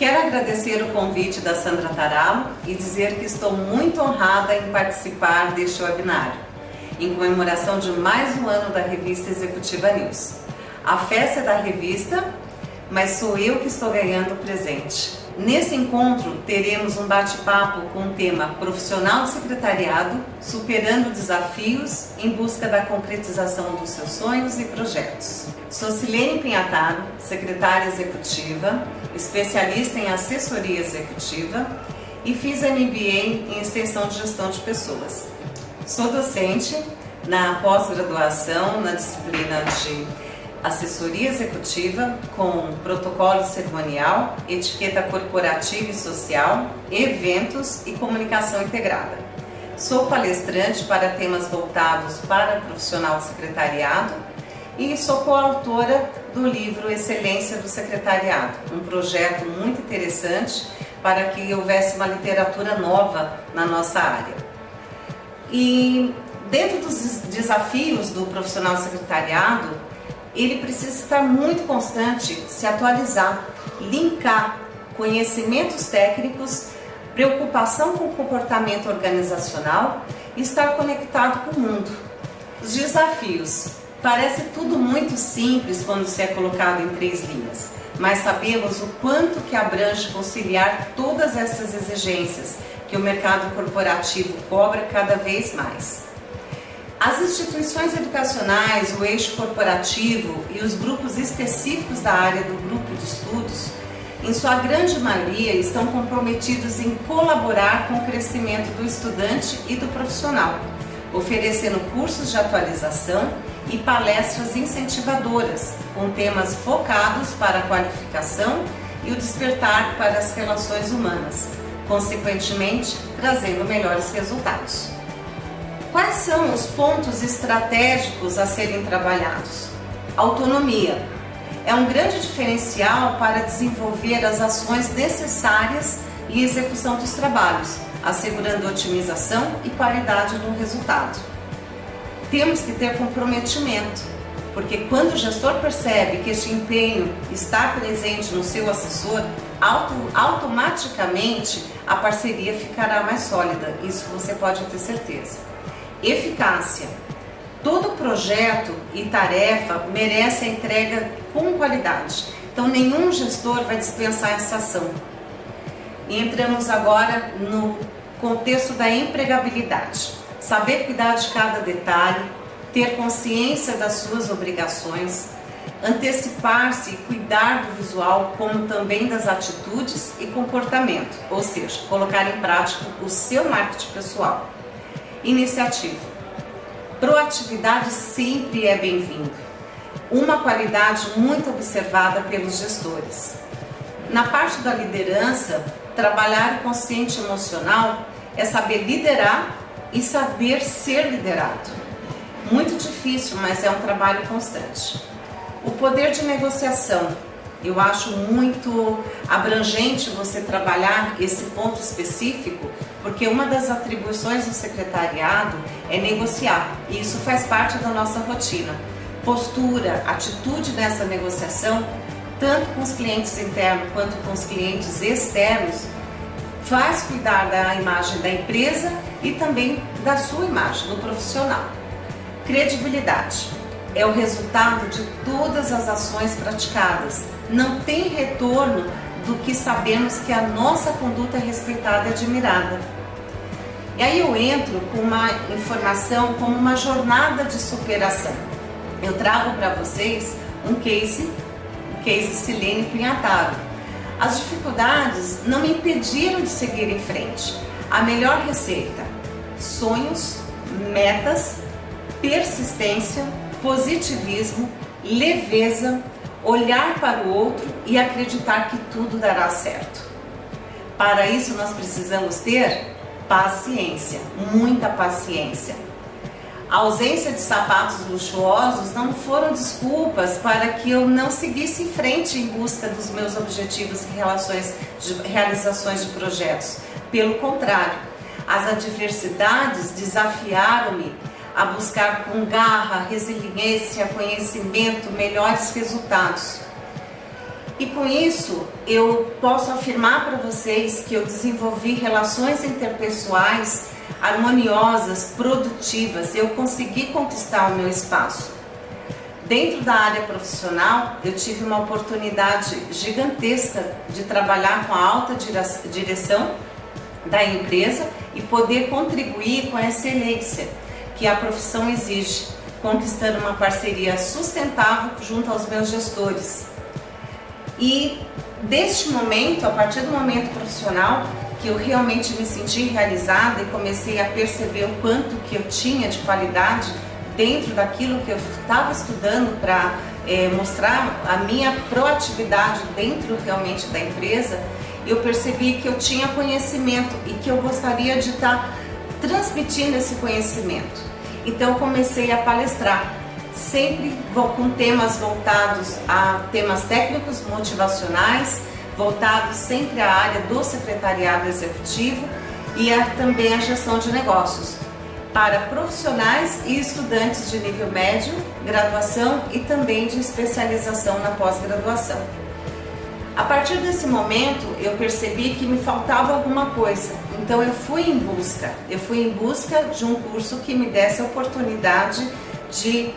Quero agradecer o convite da Sandra Taralo e dizer que estou muito honrada em participar deste webinário, em comemoração de mais um ano da revista Executiva News. A festa é da revista, mas sou eu que estou ganhando o presente. Nesse encontro, teremos um bate-papo com o tema Profissional de Secretariado, superando desafios em busca da concretização dos seus sonhos e projetos. Sou Silene Pinhataro, secretária executiva, especialista em assessoria executiva e fiz MBA em extensão de gestão de pessoas. Sou docente na pós-graduação na disciplina de assessoria executiva com protocolo cerimonial, etiqueta corporativa e social, eventos e comunicação integrada. Sou palestrante para temas voltados para o profissional de secretariado e sou coautora do livro Excelência do Secretariado, um projeto muito interessante para que houvesse uma literatura nova na nossa área. E dentro dos desafios do profissional de secretariado, ele precisa estar muito constante, se atualizar, linkar conhecimentos técnicos, preocupação com o comportamento organizacional e estar conectado com o mundo. Os desafios. Parece tudo muito simples quando se é colocado em 3 linhas, mas sabemos o quanto que abrange conciliar todas essas exigências que o mercado corporativo cobra cada vez mais. As instituições educacionais, o eixo corporativo e os grupos específicos da área do grupo de estudos, em sua grande maioria, estão comprometidos em colaborar com o crescimento do estudante e do profissional, oferecendo cursos de atualização e palestras incentivadoras, com temas focados para a qualificação e o despertar para as relações humanas, consequentemente, trazendo melhores resultados. Quais são os pontos estratégicos a serem trabalhados? Autonomia é um grande diferencial para desenvolver as ações necessárias e execução dos trabalhos, assegurando otimização e qualidade no resultado. Temos que ter comprometimento, porque quando o gestor percebe que este empenho está presente no seu assessor, automaticamente a parceria ficará mais sólida, isso você pode ter certeza. Eficácia. Todo projeto e tarefa merece a entrega com qualidade, então nenhum gestor vai dispensar essa ação. E entramos agora no contexto da empregabilidade. Saber cuidar de cada detalhe, ter consciência das suas obrigações, antecipar-se e cuidar do visual, como também das atitudes e comportamento, ou seja, colocar em prática o seu marketing pessoal. Iniciativa. Proatividade sempre é bem-vindo. Uma qualidade muito observada pelos gestores. Na parte da liderança, trabalhar o consciente emocional é saber liderar e saber ser liderado. Muito difícil, mas é um trabalho constante. O poder de negociação. Eu acho muito abrangente você trabalhar esse ponto específico, porque uma das atribuições do secretariado é negociar, e isso faz parte da nossa rotina. Postura, atitude nessa negociação, tanto com os clientes internos quanto com os clientes externos, faz cuidar da imagem da empresa e também da sua imagem, do profissional. Credibilidade é o resultado de todas as ações praticadas. Não tem retorno do que sabemos que a nossa conduta é respeitada e admirada. E aí eu entro com uma informação como uma jornada de superação. Eu trago para vocês um case Silene Pinhataro. As dificuldades não me impediram de seguir em frente. A melhor receita: sonhos, metas, persistência, positivismo, leveza, olhar para o outro e acreditar que tudo dará certo. Para isso nós precisamos ter paciência, muita paciência. A ausência de sapatos luxuosos não foram desculpas para que eu não seguisse em frente em busca dos meus objetivos e realizações de projetos. Pelo contrário, as adversidades desafiaram-me a buscar com garra, resiliência, conhecimento, melhores resultados. E com isso, eu posso afirmar para vocês que eu desenvolvi relações interpessoais harmoniosas, produtivas. Eu consegui conquistar o meu espaço. Dentro da área profissional, eu tive uma oportunidade gigantesca de trabalhar com a alta direção da empresa e poder contribuir com a excelência que a profissão exige, conquistando uma parceria sustentável junto aos meus gestores. E deste momento, a partir do momento profissional, que eu realmente me senti realizada e comecei a perceber o quanto que eu tinha de qualidade dentro daquilo que eu estava estudando para mostrar a minha proatividade dentro realmente da empresa, eu percebi que eu tinha conhecimento e que eu gostaria de estar transmitindo esse conhecimento. Então eu comecei a palestrar, sempre com temas voltados a temas técnicos, motivacionais, voltados sempre à área do secretariado executivo e também a gestão de negócios, para profissionais e estudantes de nível médio, graduação e também de especialização na pós-graduação. A partir desse momento, eu percebi que me faltava alguma coisa, então eu fui em busca de um curso que me desse a oportunidade de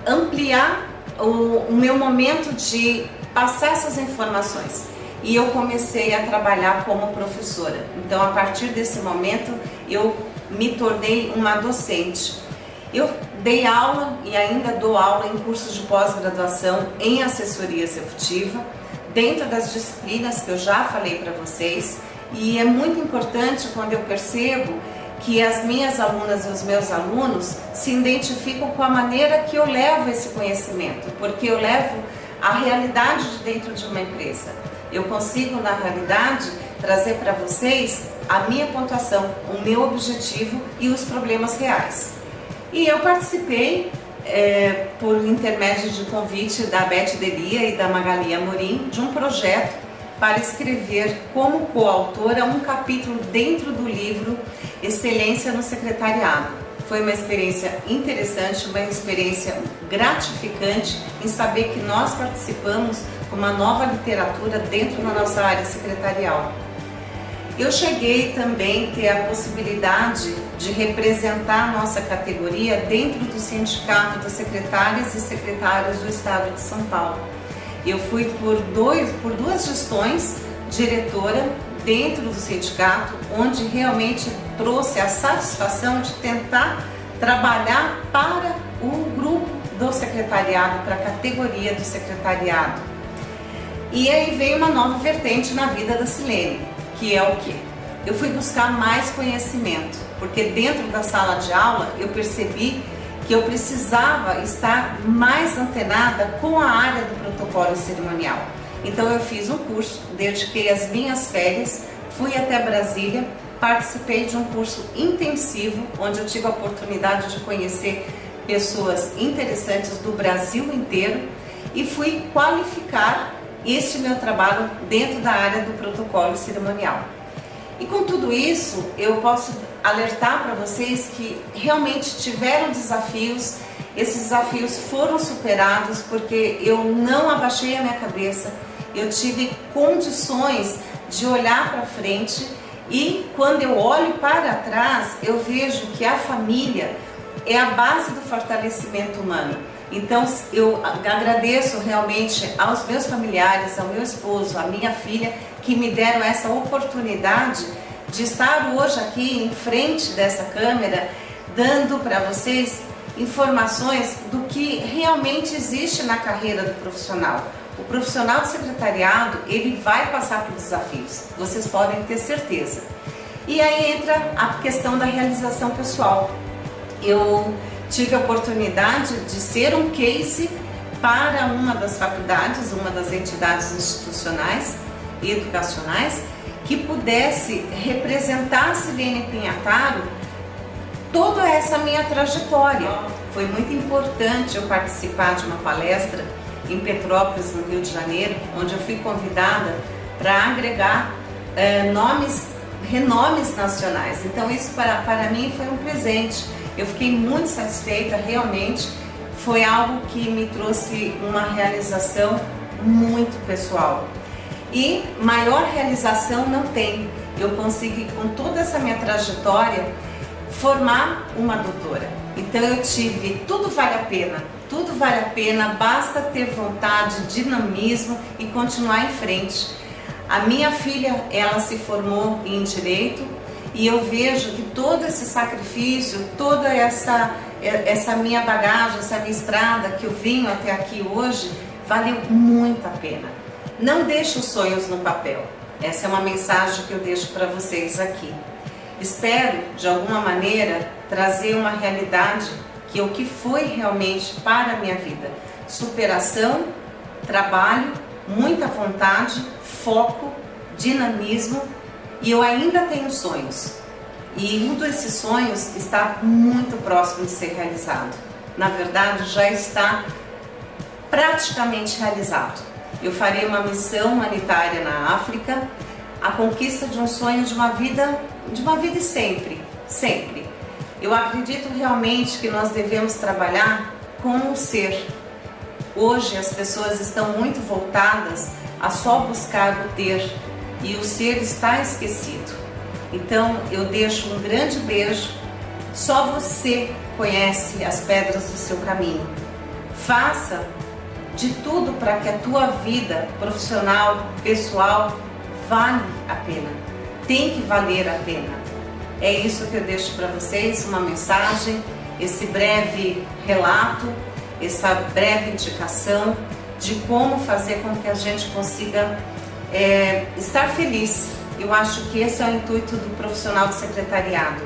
ampliar o meu momento de passar essas informações. E eu comecei a trabalhar como professora. Então, a partir desse momento, eu me tornei uma docente. Eu dei aula e ainda dou aula em cursos de pós-graduação em assessoria executiva, dentro das disciplinas que eu já falei para vocês. E é muito importante quando eu percebo que as minhas alunas e os meus alunos se identificam com a maneira que eu levo esse conhecimento, porque eu levo a realidade de dentro de uma empresa. Eu consigo, na realidade, trazer para vocês a minha pontuação, o meu objetivo e os problemas reais. E eu participei, por intermédio de convite da Beth Delia e da Magali Amorim, de um projeto para escrever como coautora um capítulo dentro do livro Excelência no Secretariado. Foi uma experiência interessante, uma experiência gratificante em saber que nós participamos com uma nova literatura dentro da nossa área secretarial. Eu cheguei também a ter a possibilidade de representar a nossa categoria dentro do Sindicato das Secretárias e Secretários do Estado de São Paulo. Eu fui por duas gestões diretora dentro do sindicato, onde realmente trouxe a satisfação de tentar trabalhar para o grupo do secretariado, para a categoria do secretariado. E aí veio uma nova vertente na vida da Silene, que é o quê? Eu fui buscar mais conhecimento, porque dentro da sala de aula eu percebi que eu precisava estar mais antenada com a área do protocolo cerimonial. Então eu fiz um curso, dediquei as minhas férias, fui até Brasília, participei de um curso intensivo, onde eu tive a oportunidade de conhecer pessoas interessantes do Brasil inteiro e fui qualificar este meu trabalho dentro da área do protocolo cerimonial. E com tudo isso, eu posso alertar para vocês que realmente tiveram desafios, esses desafios foram superados porque eu não abaixei a minha cabeça, eu tive condições de olhar para frente e quando eu olho para trás, eu vejo que a família é a base do fortalecimento humano. Então eu agradeço realmente aos meus familiares, ao meu esposo, à minha filha, que me deram essa oportunidade de estar hoje aqui em frente dessa câmera, dando para vocês informações do que realmente existe na carreira do profissional. O profissional de secretariado, ele vai passar por desafios, vocês podem ter certeza. E aí entra a questão da realização pessoal. Eu tive a oportunidade de ser um case para uma das faculdades, uma das entidades institucionais e educacionais, que pudesse representar a Silene Pinhataro toda essa minha trajetória. Foi muito importante eu participar de uma palestra em Petrópolis, no Rio de Janeiro, onde eu fui convidada para agregar renomes nacionais. Então isso para mim foi um presente. Eu fiquei muito satisfeita, realmente foi algo que me trouxe uma realização muito pessoal. E maior realização não tem. Eu consegui, com toda essa minha trajetória, formar uma doutora. Então eu tive, tudo vale a pena, basta ter vontade, dinamismo e continuar em frente. A minha filha, ela se formou em Direito e eu vejo que todo esse sacrifício, toda essa minha bagagem, essa minha estrada que eu vim até aqui hoje, valeu muito a pena. Não deixe os sonhos no papel. Essa é uma mensagem que eu deixo para vocês aqui. Espero, de alguma maneira, trazer uma realidade que é o que foi realmente para a minha vida. Superação, trabalho, muita vontade, foco, dinamismo, e eu ainda tenho sonhos. E um desses sonhos está muito próximo de ser realizado. Na verdade, já está praticamente realizado. Eu farei uma missão humanitária na África, a conquista de um sonho de uma vida e sempre. Eu acredito realmente que nós devemos trabalhar com o ser. Hoje as pessoas estão muito voltadas a só buscar o ter e o ser está esquecido. Então eu deixo um grande beijo. Só você conhece as pedras do seu caminho. Faça de tudo para que a tua vida profissional, pessoal, vale a pena. Tem que valer a pena. É isso que eu deixo para vocês, uma mensagem, esse breve relato, essa breve indicação de como fazer com que a gente consiga estar feliz. Eu acho que esse é o intuito do profissional de secretariado.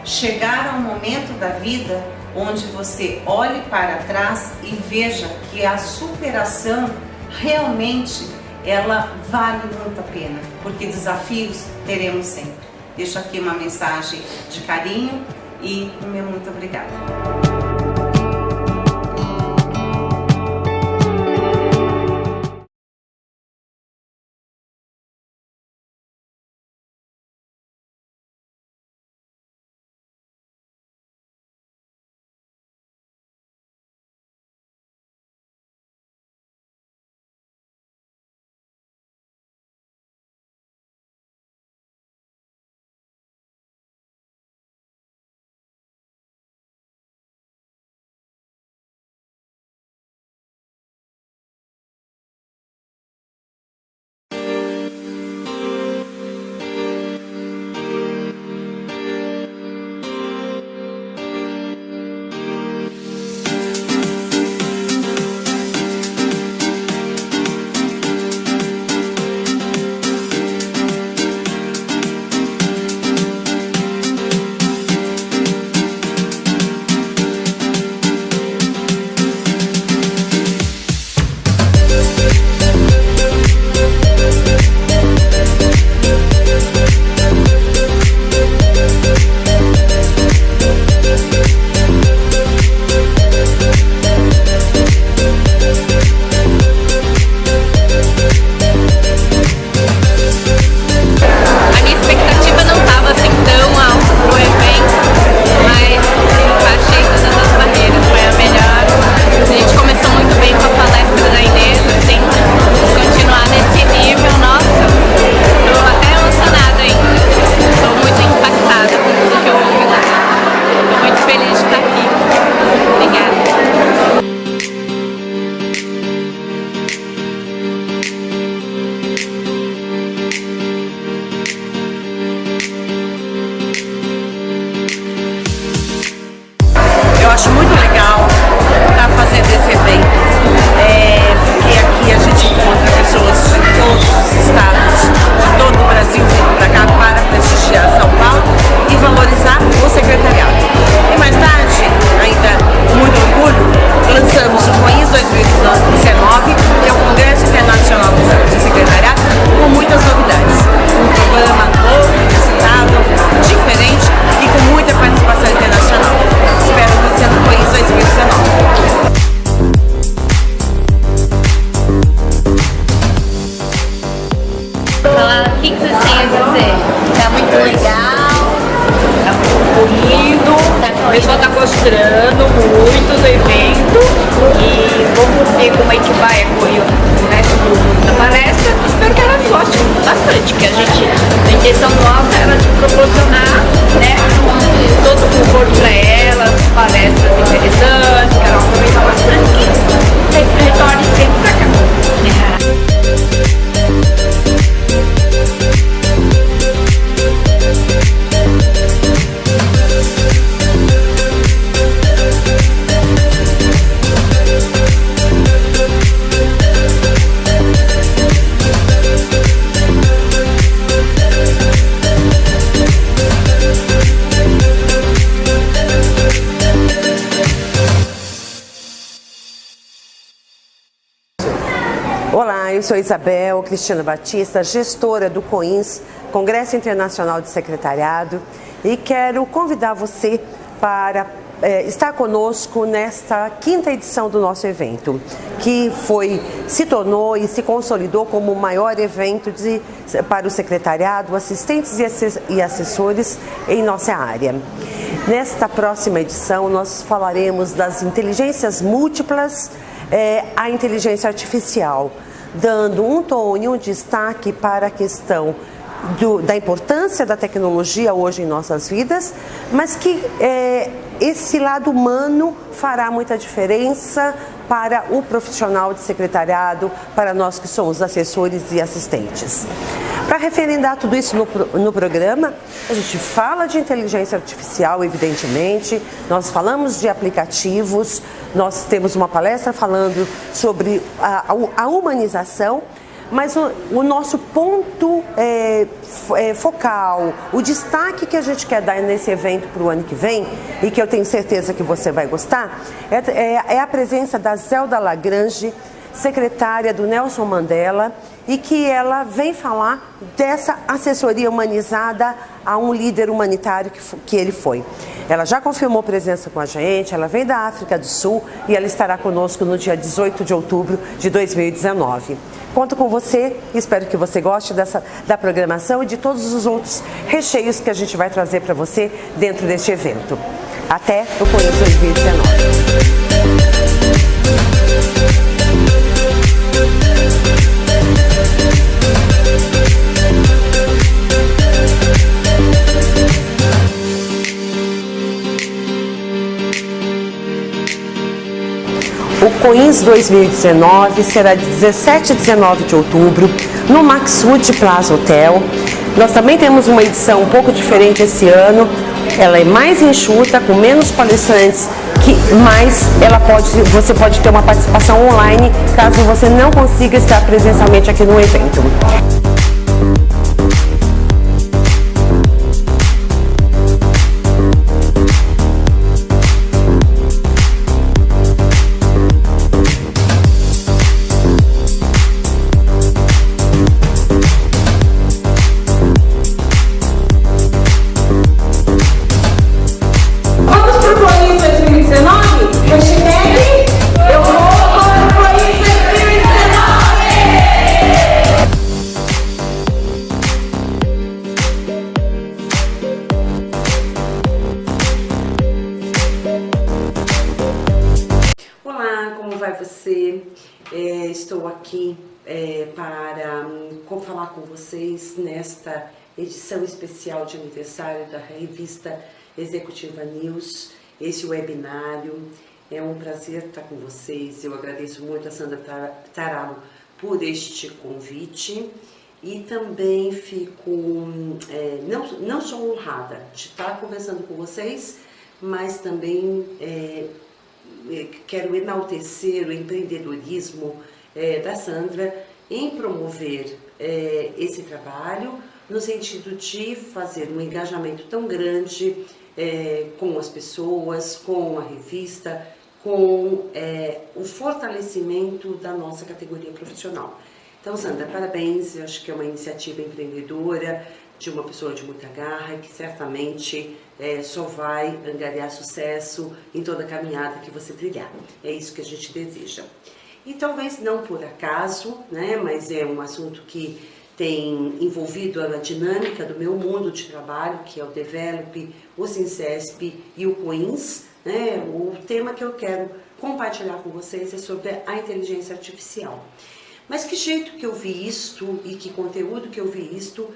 Chegar a um momento da vida onde você olhe para trás e veja que a superação realmente ela vale muito a pena, porque desafios teremos sempre. Deixo aqui uma mensagem de carinho e o meu muito obrigada. O pessoal está gostando muito do evento e vão ver como a gente vai acolher o resto da palestra. Espero que elas gostem bastante, que a intenção nossa era de proporcionar, né, todo o conforto para elas, palestras interessantes, que elas aproveitam bastante, que retorne sempre para cá. Olá, eu sou Isabel Cristina Batista, gestora do COINS, Congresso Internacional de Secretariado, e quero convidar você para estar conosco nesta 5ª edição do nosso evento, que se tornou e se consolidou como o maior evento para o secretariado, assistentes e assessores em nossa área. Nesta próxima edição, nós falaremos das inteligências múltiplas, a inteligência artificial, dando um tom e um destaque para a questão da importância da tecnologia hoje em nossas vidas, mas que esse lado humano fará muita diferença para o profissional de secretariado, para nós que somos assessores e assistentes. Para referendar tudo isso no programa, a gente fala de inteligência artificial, evidentemente, nós falamos de aplicativos, nós temos uma palestra falando sobre a humanização, mas o nosso ponto focal, o destaque que a gente quer dar nesse evento para o ano que vem, e que eu tenho certeza que você vai gostar, é a presença da Zelda Lagrange, secretária do Nelson Mandela, e que ela vem falar dessa assessoria humanizada a um líder humanitário que ele foi. Ela já confirmou presença com a gente, ela vem da África do Sul e ela estará conosco no dia 18 de outubro de 2019. Conto com você e espero que você goste da programação e de todos os outros recheios que a gente vai trazer para você dentro deste evento. Até o COINS 2019. O COINS 2019 será de 17 e 19 de outubro no Maxwood Plaza Hotel. Nós também temos uma edição um pouco diferente esse ano. Ela é mais enxuta, com menos palestrantes, mas você pode ter uma participação online caso você não consiga estar presencialmente aqui no evento. Estou aqui para falar com vocês nesta edição especial de aniversário da revista Executiva News, esse webinário. É um prazer estar com vocês. Eu agradeço muito a Sandra Taralo por este convite e também fico não só honrada de estar conversando com vocês, mas também quero enaltecer o empreendedorismo da Sandra em promover esse trabalho no sentido de fazer um engajamento tão grande com as pessoas, com a revista, com o fortalecimento da nossa categoria profissional. Então, Sandra, parabéns, eu acho que é uma iniciativa empreendedora, de uma pessoa de muita garra, que certamente só vai angariar sucesso em toda a caminhada que você trilhar. É isso que a gente deseja. E talvez não por acaso, né, mas é um assunto que tem envolvido a dinâmica do meu mundo de trabalho, que é o Develop, o Sincesp e o Coins, né? O tema que eu quero compartilhar com vocês é sobre a inteligência artificial. Mas que jeito que eu vi isto e que conteúdo que eu vi isto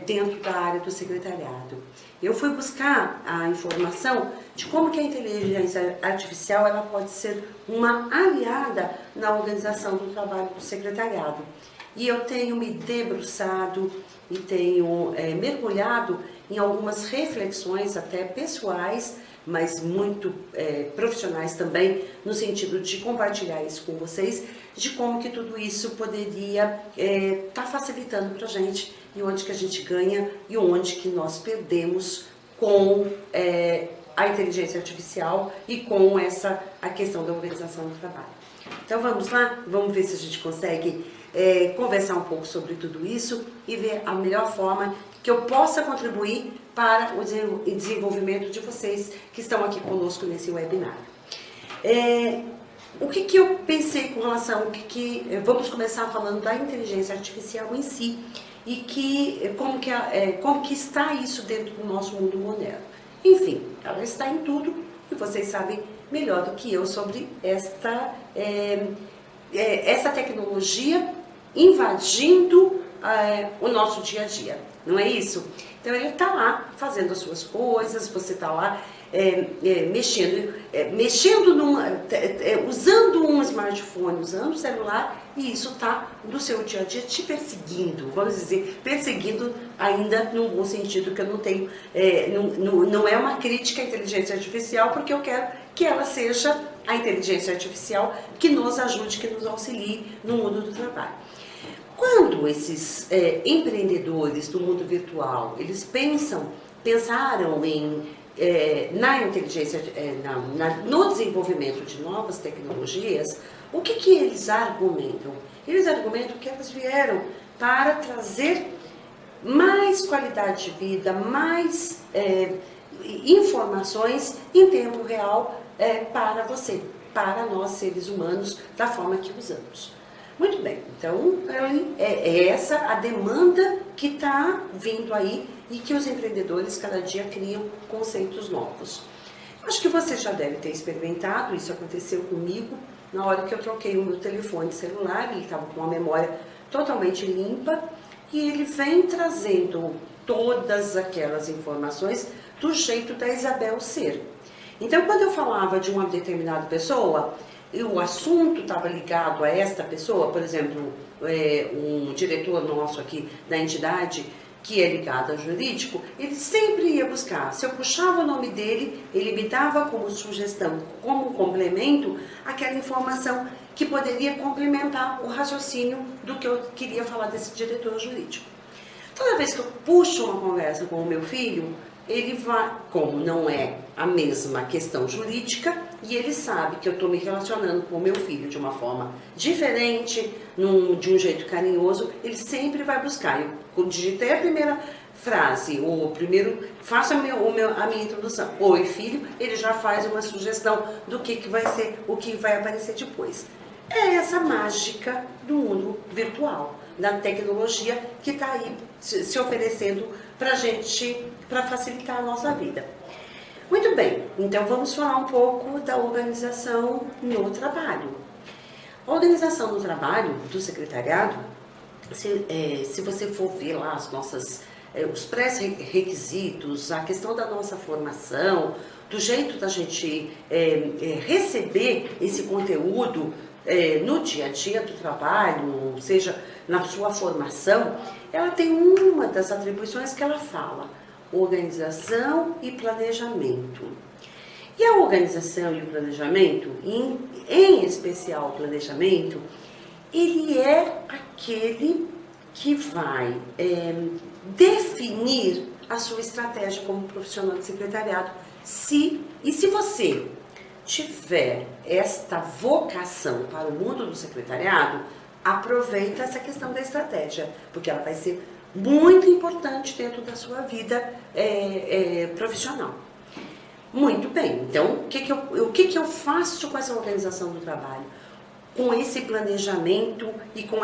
dentro da área do secretariado? Eu fui buscar a informação de como que a inteligência artificial ela pode ser uma aliada na organização do trabalho do secretariado. E eu tenho me debruçado e tenho mergulhado em algumas reflexões até pessoais, mas muito profissionais também, no sentido de compartilhar isso com vocês, de como que tudo isso poderia estar facilitando para a gente, e onde que a gente ganha e onde que nós perdemos com a inteligência artificial e com a questão da organização do trabalho. Então vamos lá, vamos ver se a gente consegue conversar um pouco sobre tudo isso e ver a melhor forma que eu possa contribuir para o desenvolvimento de vocês que estão aqui conosco nesse webinar. O que eu pensei com relação, vamos começar falando da inteligência artificial em si e como que está isso dentro do nosso mundo moderno. Enfim, ela está em tudo e vocês sabem melhor do que eu sobre essa tecnologia invadindo o nosso dia a dia, não é isso? Então ele está lá fazendo as suas coisas, você está lá usando um smartphone, usando o celular, e isso está no seu dia a dia te perseguindo, vamos dizer, perseguindo ainda num bom sentido, que eu não tenho, não é uma crítica à inteligência artificial, porque eu quero que ela seja a inteligência artificial que nos ajude, que nos auxilie no mundo do trabalho. Quando esses empreendedores do mundo virtual, eles pensaram na inteligência, no desenvolvimento de novas tecnologias, o que eles argumentam? Eles argumentam que elas vieram para trazer mais qualidade de vida, mais informações em tempo real para você, para nós seres humanos, da forma que usamos. Muito bem, então é essa a demanda que está vindo aí e que os empreendedores cada dia criam conceitos novos. Acho que você já deve ter experimentado, isso aconteceu comigo na hora que eu troquei o meu telefone celular, ele estava com uma memória totalmente limpa e ele vem trazendo todas aquelas informações do jeito da Isabel ser. Então, quando eu falava de uma determinada pessoa, e o assunto estava ligado a esta pessoa, por exemplo, um diretor nosso aqui da entidade, que é ligado ao jurídico, ele sempre ia buscar. Se eu puxava o nome dele, ele me dava como sugestão, como complemento, aquela informação que poderia complementar o raciocínio do que eu queria falar desse diretor jurídico. Toda vez que eu puxo uma conversa com o meu filho, ele vai, como não é a mesma questão jurídica, e ele sabe que eu estou me relacionando com o meu filho de uma forma diferente, de um jeito carinhoso, ele sempre vai buscar. Eu digitei a primeira frase, ou primeiro, faça a minha introdução. Oi, filho, ele já faz uma sugestão do que vai ser, o que vai aparecer depois. É essa mágica do mundo virtual, da tecnologia que está aí se oferecendo para a gente, para facilitar a nossa vida. Muito bem, então vamos falar um pouco da organização no trabalho. A organização no trabalho do secretariado, se você for ver lá os pré-requisitos, a questão da nossa formação, do jeito da gente receber esse conteúdo no dia a dia do trabalho, ou seja, na sua formação, ela tem uma das atribuições que ela fala: organização e planejamento. E a organização e o planejamento, em especial o planejamento, ele é aquele que vai definir a sua estratégia como profissional de secretariado. Se você tiver esta vocação para o mundo do secretariado, aproveita essa questão da estratégia, porque ela vai ser muito importante dentro da sua vida profissional. Muito bem, então o que eu faço com essa organização do trabalho? com esse planejamento e com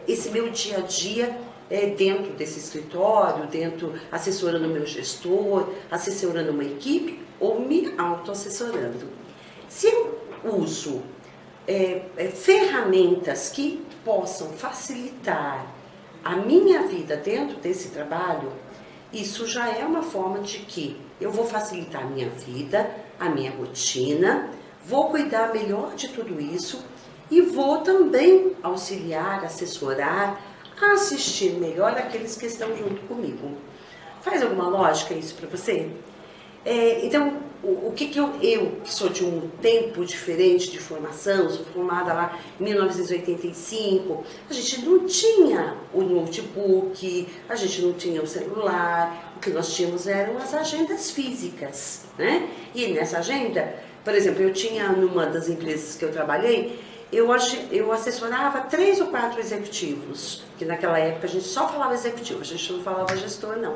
esse meu dia a dia dentro desse escritório, assessorando o meu gestor, assessorando uma equipe ou me autoassessorando. Se eu uso ferramentas que possam facilitar a minha vida dentro desse trabalho, isso já é uma forma de que eu vou facilitar a minha vida, a minha rotina, vou cuidar melhor de tudo isso e vou também auxiliar, assessorar, assistir melhor aqueles que estão junto comigo. Faz alguma lógica isso para você? Então, o que eu que sou de um tempo diferente de formação, sou formada lá em 1985, a gente não tinha o notebook, a gente não tinha o celular, o que nós tínhamos eram as agendas físicas, né? E nessa agenda, por exemplo, eu tinha numa das empresas que eu trabalhei, eu assessorava 3 ou 4 executivos, que naquela época a gente só falava executivo, a gente não falava gestor, não.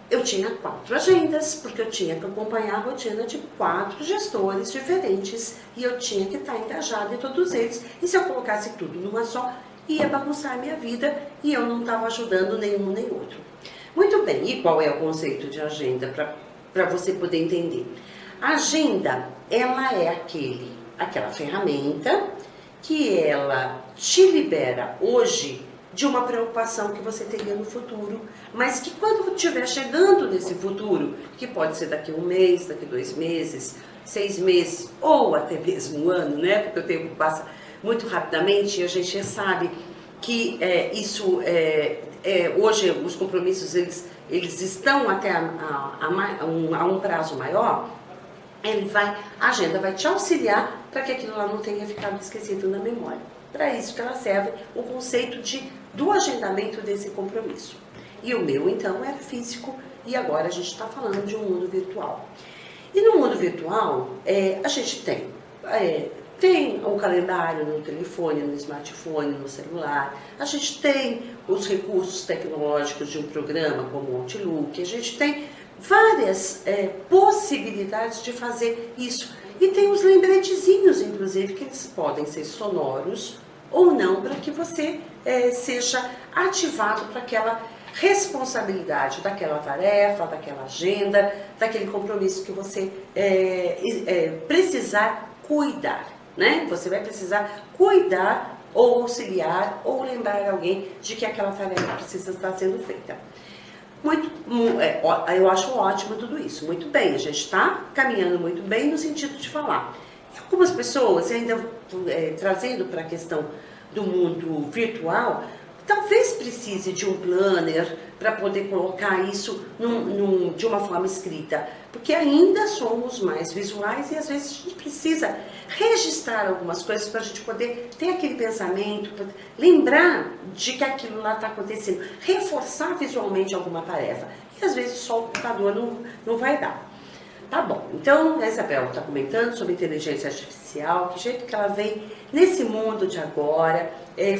Eu tinha 4 agendas, porque eu tinha que acompanhar a rotina de 4 gestores diferentes e eu tinha que estar engajada em todos eles. E se eu colocasse tudo numa só, ia bagunçar a minha vida e eu não estava ajudando nenhum nem outro. Muito bem, e qual é o conceito de agenda para você poder entender? A agenda, ela é aquela ferramenta que ela te libera hoje de uma preocupação que você teria no futuro, mas que quando estiver chegando nesse futuro, que pode ser daqui a 1 mês, daqui a 2 meses, 6 meses, ou até mesmo 1 ano, né? Porque o tempo passa muito rapidamente e a gente já sabe que hoje os compromissos eles estão até a um prazo maior. A agenda vai te auxiliar para que aquilo lá não tenha ficado esquecido na memória. Para isso que ela serve o conceito do agendamento desse compromisso. E o meu, então, era físico e agora a gente está falando de um mundo virtual. E no mundo virtual, a gente tem o calendário no telefone, no smartphone, no celular, a gente tem os recursos tecnológicos de um programa como o Outlook, a gente tem várias possibilidades de fazer isso. E tem os lembretezinhos, inclusive, que eles podem ser sonoros ou não, para que você seja ativado para aquela responsabilidade daquela tarefa, daquela agenda, daquele compromisso que você precisar cuidar, né? Você vai precisar cuidar ou auxiliar ou lembrar alguém de que aquela tarefa precisa estar sendo feita. Eu acho ótimo tudo isso, muito bem, a gente está caminhando muito bem no sentido de falar. E algumas pessoas, ainda trazendo para a questão do mundo virtual, talvez precise de um planner para poder colocar isso de uma forma escrita, porque ainda somos mais visuais e às vezes a gente precisa registrar algumas coisas para a gente poder ter aquele pensamento, lembrar de que aquilo lá está acontecendo, reforçar visualmente alguma tarefa. E às vezes só o computador não vai dar. Tá bom, então a Isabel está comentando sobre inteligência artificial, que jeito que ela vem nesse mundo de agora,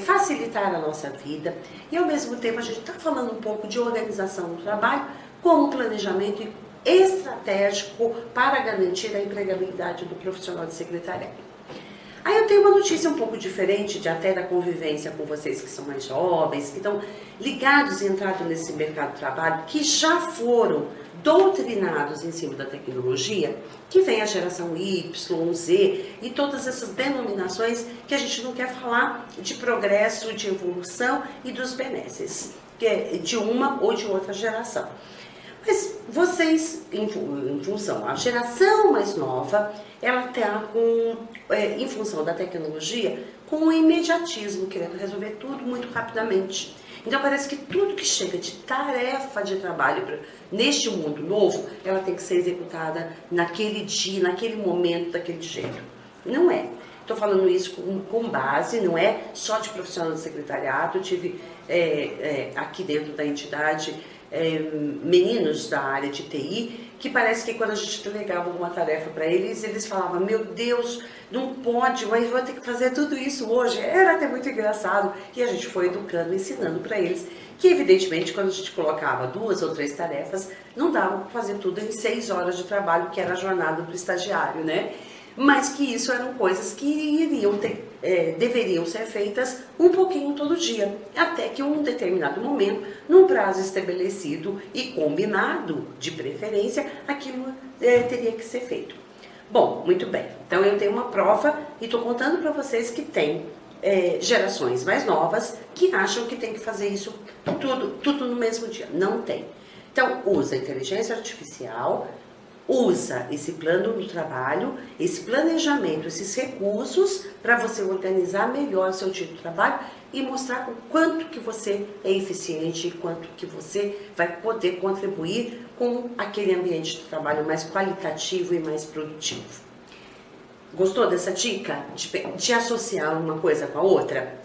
facilitar a nossa vida. E ao mesmo tempo a gente está falando um pouco de organização do trabalho, como planejamento estratégico para garantir a empregabilidade do profissional de secretariado. Aí eu tenho uma notícia um pouco diferente até da convivência com vocês que são mais jovens, que estão ligados e entrados nesse mercado de trabalho, que já foram doutrinados em cima da tecnologia, que vem a geração Y, Z e todas essas denominações que a gente não quer falar de progresso, de evolução e dos benesses, que é de uma ou de outra geração. Mas vocês, em função, a geração mais nova, ela está em função da tecnologia, com o imediatismo, querendo resolver tudo muito rapidamente. Então parece que tudo que chega de tarefa de trabalho neste mundo novo, ela tem que ser executada naquele dia, naquele momento, daquele jeito. Não é. Estou falando isso com base, não é só de profissional do secretariado. Eu tive aqui dentro da entidade meninos da área de TI, que parece que quando a gente delegava alguma tarefa para eles, eles falavam, meu Deus, não pode, mas vou ter que fazer tudo isso hoje. Era até muito engraçado. E a gente foi educando, ensinando para eles, que evidentemente quando a gente colocava 2 ou 3 tarefas, não dava para fazer tudo em 6 horas de trabalho, que era a jornada do estagiário, né? mas que isso eram coisas que deveriam ser feitas um pouquinho todo dia, até que em um determinado momento, num prazo estabelecido e combinado, de preferência, aquilo teria que ser feito. Bom, muito bem, então eu tenho uma prova e estou contando para vocês que tem gerações mais novas que acham que tem que fazer isso tudo no mesmo dia. Não tem. Então, usa a inteligência artificial, usa esse plano do trabalho, esse planejamento, esses recursos para você organizar melhor seu tipo de trabalho e mostrar o quanto que você é eficiente e quanto que você vai poder contribuir com aquele ambiente de trabalho mais qualitativo e mais produtivo. Gostou dessa dica? De associar uma coisa com a outra?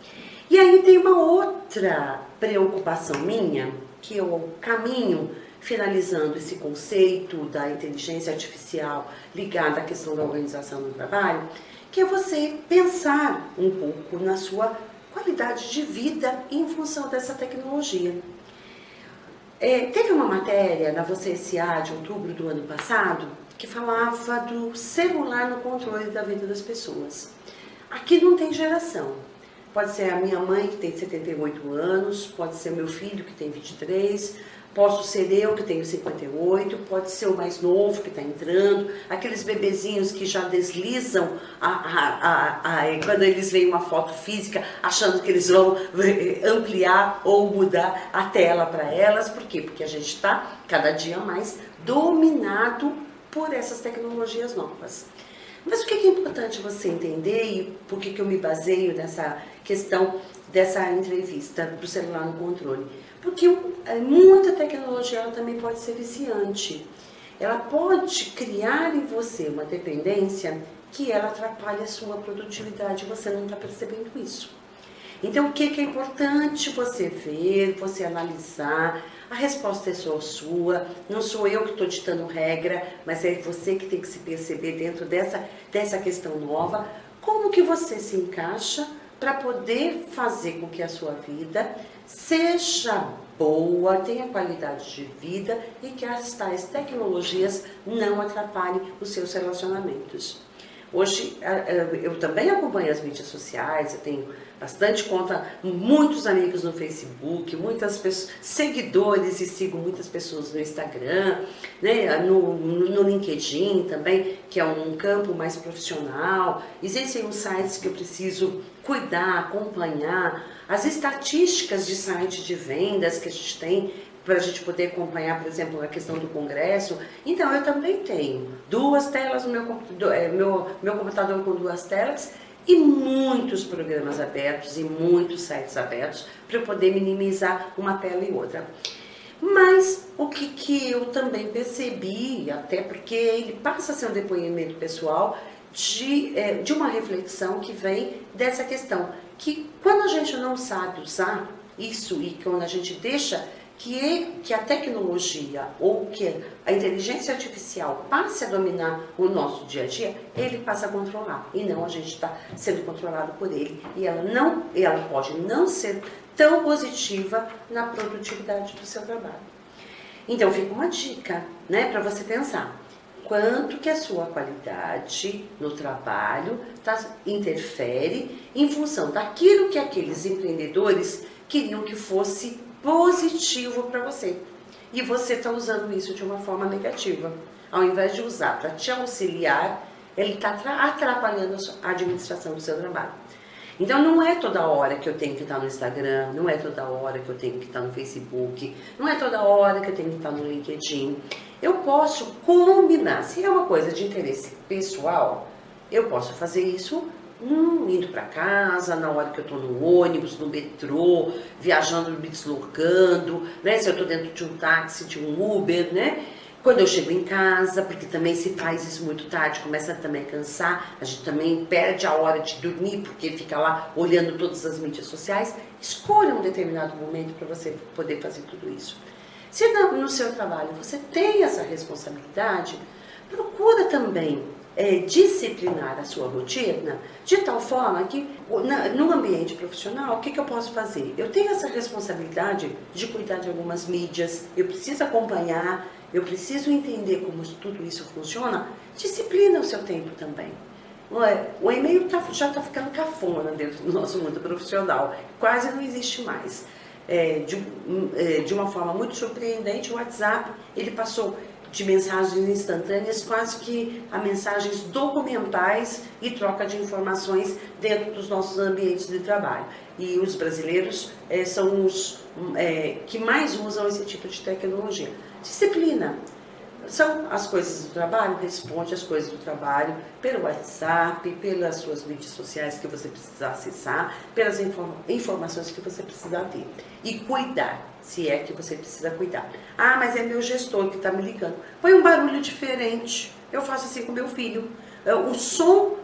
E aí tem uma outra preocupação minha, que eu caminho finalizando esse conceito da inteligência artificial ligada à questão da organização do trabalho, que é você pensar um pouco na sua qualidade de vida em função dessa tecnologia. Teve uma matéria na Você S.A. de outubro do ano passado que falava do celular no controle da vida das pessoas. Aqui não tem geração. Pode ser a minha mãe, que tem 78 anos, pode ser meu filho, que tem 23, posso ser eu, que tenho 58, pode ser o mais novo, que está entrando, aqueles bebezinhos que já deslizam quando eles veem uma foto física, achando que eles vão ampliar ou mudar a tela para elas. Por quê? Porque a gente está cada dia mais dominado por essas tecnologias novas. Mas o que é importante você entender e por que eu me baseio nessa questão dessa entrevista do celular no controle? Porque muita tecnologia ela também pode ser viciante. Ela pode criar em você uma dependência que ela atrapalha a sua produtividade e você não está percebendo isso. Então, o que é importante você ver, você analisar? A resposta é só sua, não sou eu que estou ditando regra, mas é você que tem que se perceber dentro dessa questão nova. Como que você se encaixa para poder fazer com que a sua vida seja boa, tenha qualidade de vida e que as tais tecnologias não atrapalhem os seus relacionamentos. Hoje, eu também acompanho as mídias sociais, eu tenho bastante conta, muitos amigos no Facebook, muitas pessoas, seguidores, e sigo muitas pessoas no Instagram, né, no LinkedIn também, que é um campo mais profissional. Existem uns sites que eu preciso cuidar, acompanhar, as estatísticas de site de vendas que a gente tem, para a gente poder acompanhar, por exemplo, a questão do congresso. Então, eu também tenho 2 telas no meu computador com 2 telas e muitos programas abertos e muitos sites abertos para eu poder minimizar uma tela e outra. Mas o que eu também percebi, até porque ele passa a ser um depoimento pessoal de uma reflexão que vem dessa questão, que quando a gente não sabe usar isso e quando a gente deixa que a tecnologia ou que a inteligência artificial passe a dominar o nosso dia a dia, ele passa a controlar e não a gente está sendo controlado por ele. E ela pode não ser tão positiva na produtividade do seu trabalho. Então fica uma dica, né, para você pensar. Quanto que a sua qualidade no trabalho interfere em função daquilo que aqueles empreendedores queriam que fosse positivo para você. E você está usando isso de uma forma negativa. Ao invés de usar para te auxiliar, ele está atrapalhando a administração do seu trabalho. Então não é toda hora que eu tenho que estar no Instagram, não é toda hora que eu tenho que estar no Facebook, não é toda hora que eu tenho que estar no LinkedIn. Eu posso combinar, se é uma coisa de interesse pessoal, eu posso fazer isso indo para casa, na hora que eu estou no ônibus, no metrô, viajando, me deslocando, né? Se eu estou dentro de um táxi, de um Uber, né? Quando eu chego em casa, porque também se faz isso muito tarde, começa também a cansar, a gente também perde a hora de dormir, porque fica lá olhando todas as mídias sociais. Escolha um determinado momento para você poder fazer tudo isso. Se no seu trabalho você tem essa responsabilidade, procura também disciplinar a sua rotina de tal forma que no ambiente profissional, o que eu posso fazer? Eu tenho essa responsabilidade de cuidar de algumas mídias, eu preciso acompanhar, eu preciso entender como tudo isso funciona. Disciplina o seu tempo também. O e-mail já está ficando cafona dentro do nosso mundo profissional, quase não existe mais. De uma forma muito surpreendente, o WhatsApp ele passou de mensagens instantâneas quase que a mensagens documentais e troca de informações dentro dos nossos ambientes de trabalho. E os brasileiros são os que mais usam esse tipo de tecnologia. Disciplina. São as coisas do trabalho, responde as coisas do trabalho pelo WhatsApp, pelas suas mídias sociais que você precisa acessar, pelas informações que você precisa ter. E cuidar, se é que você precisa cuidar. Ah, mas é meu gestor que está me ligando. Põe um barulho diferente. Eu faço assim com meu filho. O som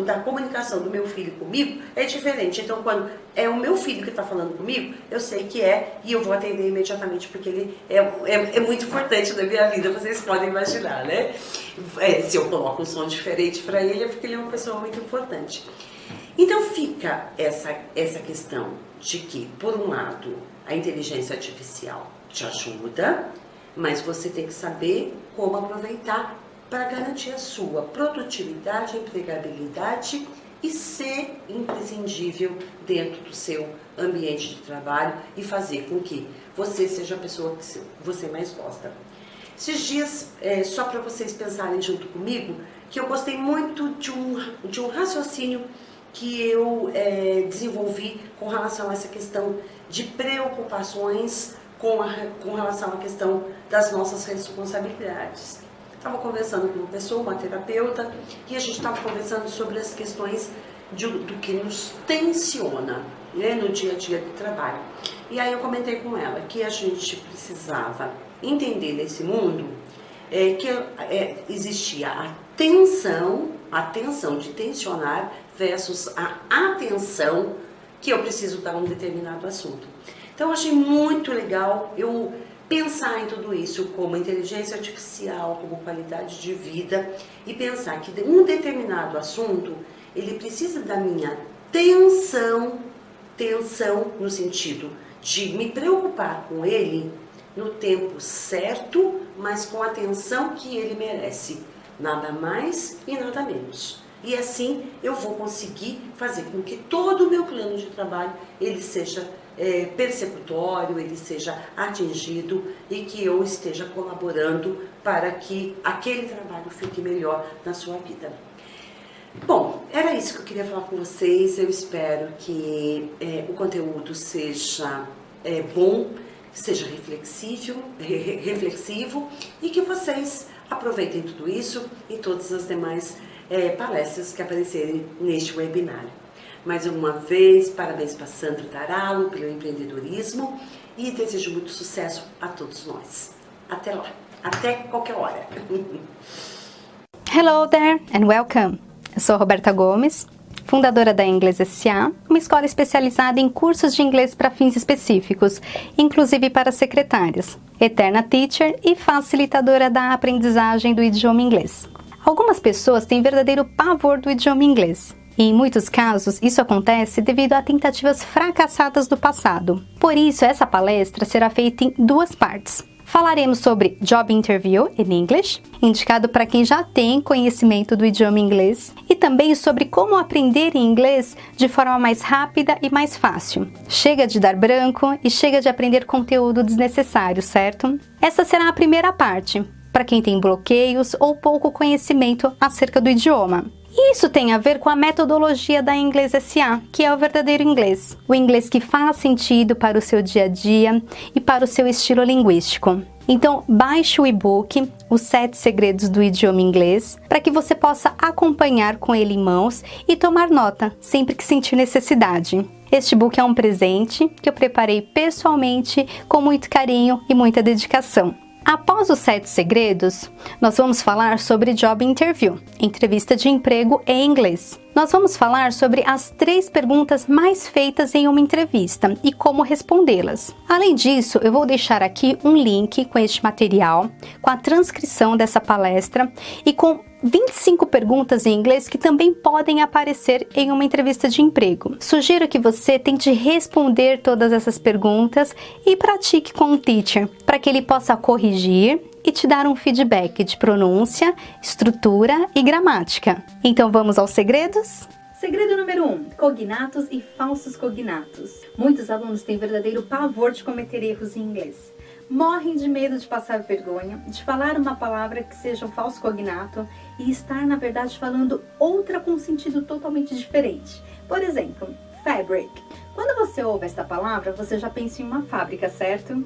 da comunicação do meu filho comigo é diferente. Então, quando é o meu filho que está falando comigo, eu sei que e eu vou atender imediatamente, porque ele é muito importante na minha vida, vocês podem imaginar, né? Se eu coloco um som diferente para ele, é porque ele é uma pessoa muito importante. Então, fica essa questão de que, por um lado, a inteligência artificial te ajuda, mas você tem que saber como aproveitar para garantir a sua produtividade, empregabilidade e ser imprescindível dentro do seu ambiente de trabalho e fazer com que você seja a pessoa que você mais gosta. Esses dias, só para vocês pensarem junto comigo, que eu gostei muito de um raciocínio que eu desenvolvi com relação a essa questão de preocupações com relação à questão das nossas responsabilidades. Estava conversando com uma pessoa, uma terapeuta, e a gente estava conversando sobre as questões do que nos tensiona, né, no dia a dia do trabalho. E aí eu comentei com ela que a gente precisava entender nesse mundo que existia a tensão de tensionar versus a atenção que eu preciso dar a um determinado assunto. Então eu achei muito legal eu pensar em tudo isso como inteligência artificial, como qualidade de vida e pensar que um determinado assunto, ele precisa da minha tensão no sentido de me preocupar com ele no tempo certo, mas com a atenção que ele merece, nada mais e nada menos. E assim eu vou conseguir fazer com que todo o meu plano de trabalho ele seja persecutório, ele seja atingido e que eu esteja colaborando para que aquele trabalho fique melhor na sua vida. Bom, era isso que eu queria falar com vocês. Eu espero que o conteúdo seja bom, seja reflexivo e que vocês aproveitem tudo isso e todas as demais palestras que aparecerem neste webinário. Mais uma vez, parabéns para Sandra Taralo pelo empreendedorismo e desejo muito sucesso a todos nós. Até lá, até qualquer hora. Hello there and welcome. Eu sou Roberta Gomes, fundadora da Inglês S.A., uma escola especializada em cursos de inglês para fins específicos, inclusive para secretárias, eterna teacher e facilitadora da aprendizagem do idioma inglês. Algumas pessoas têm verdadeiro pavor do idioma inglês. E em muitos casos, isso acontece devido a tentativas fracassadas do passado. Por isso, essa palestra será feita em duas partes. Falaremos sobre Job Interview in English, indicado para quem já tem conhecimento do idioma inglês, e também sobre como aprender inglês de forma mais rápida e mais fácil. Chega de dar branco e chega de aprender conteúdo desnecessário, certo? Essa será a primeira parte, para quem tem bloqueios ou pouco conhecimento acerca do idioma. E isso tem a ver com a metodologia da Inglês S.A., que é o verdadeiro inglês. O inglês que faz sentido para o seu dia a dia e para o seu estilo linguístico. Então, baixe o e-book Os 7 Segredos do Idioma Inglês, para que você possa acompanhar com ele em mãos e tomar nota sempre que sentir necessidade. Este book é um presente que eu preparei pessoalmente com muito carinho e muita dedicação. Após os 7 segredos, nós vamos falar sobre Job Interview, entrevista de emprego em inglês. Nós vamos falar sobre as 3 perguntas mais feitas em uma entrevista e como respondê-las. Além disso, eu vou deixar aqui um link com este material, com a transcrição dessa palestra e com 25 perguntas em inglês que também podem aparecer em uma entrevista de emprego. Sugiro que você tente responder todas essas perguntas e pratique com o teacher, para que ele possa corrigir e te dar um feedback de pronúncia, estrutura e gramática. Então vamos aos segredos? Segredo número 1, cognatos e falsos cognatos. Muitos alunos têm verdadeiro pavor de cometer erros em inglês. Morrem de medo de passar vergonha, de falar uma palavra que seja um falso cognato e estar, na verdade, falando outra com um sentido totalmente diferente. Por exemplo, fabric. Quando você ouve esta palavra, você já pensa em uma fábrica, certo?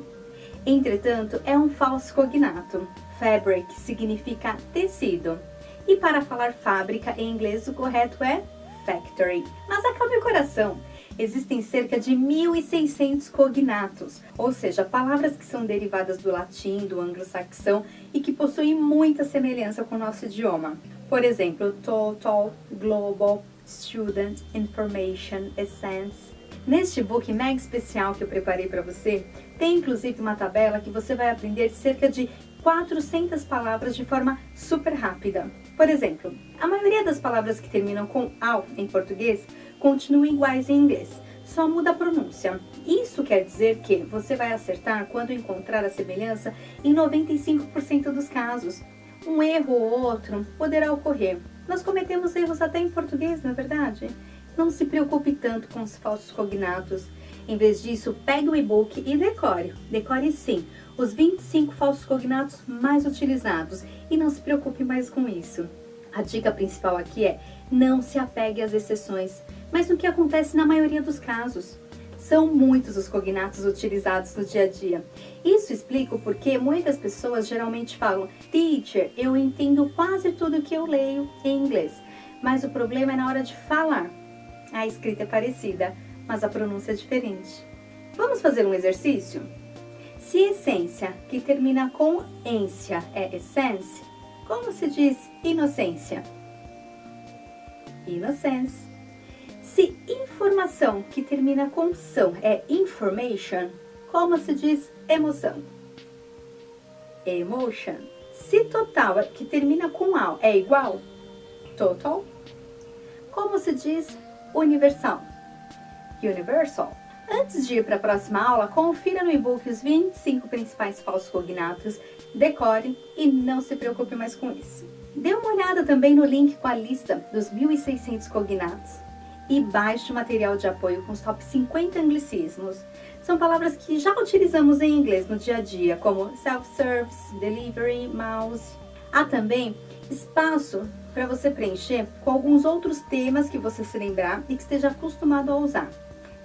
Entretanto, é um falso cognato. Fabric significa tecido. E para falar fábrica em inglês, o correto é factory. Mas acalme o coração. Existem cerca de 1.600 cognatos, ou seja, palavras que são derivadas do latim, do anglo-saxão e que possuem muita semelhança com o nosso idioma. Por exemplo, total, global, student, information, essence. Neste book mega especial que eu preparei para você, tem inclusive uma tabela que você vai aprender cerca de 400 palavras de forma super rápida. Por exemplo, a maioria das palavras que terminam com "ao" em português continuam iguais em inglês, só muda a pronúncia. Isso quer dizer que você vai acertar quando encontrar a semelhança em 95% dos casos. Um erro ou outro poderá ocorrer. Nós cometemos erros até em português, não é verdade? Não se preocupe tanto com os falsos cognatos. Em vez disso, pegue o e-book e decore. Decore sim, os 25 falsos cognatos mais utilizados e não se preocupe mais com isso. A dica principal aqui é: não se apegue às exceções, mas no que acontece na maioria dos casos. São muitos os cognatos utilizados no dia a dia. Isso explica o porquê muitas pessoas geralmente falam: "Teacher, eu entendo quase tudo que eu leio em inglês", mas o problema é na hora de falar. A escrita é parecida, mas a pronúncia é diferente. Vamos fazer um exercício? Se essência, que termina com ência, é essence, como se diz inocência? Innocence. Se informação, que termina com são, é information, como se diz emoção? Emotion. Se total, que termina com al, é igual? Total. Como se diz universal? Universal. Antes de ir para a próxima aula, confira no e-book os 25 principais falsos cognatos, decore e não se preocupe mais com isso. Dê uma olhada também no link com a lista dos 1.600 cognatos e baixe o material de apoio com os top 50 anglicismos. São palavras que já utilizamos em inglês no dia a dia, como self-service, delivery, mouse. Há também espaço para você preencher com alguns outros temas que você se lembrar e que esteja acostumado a usar.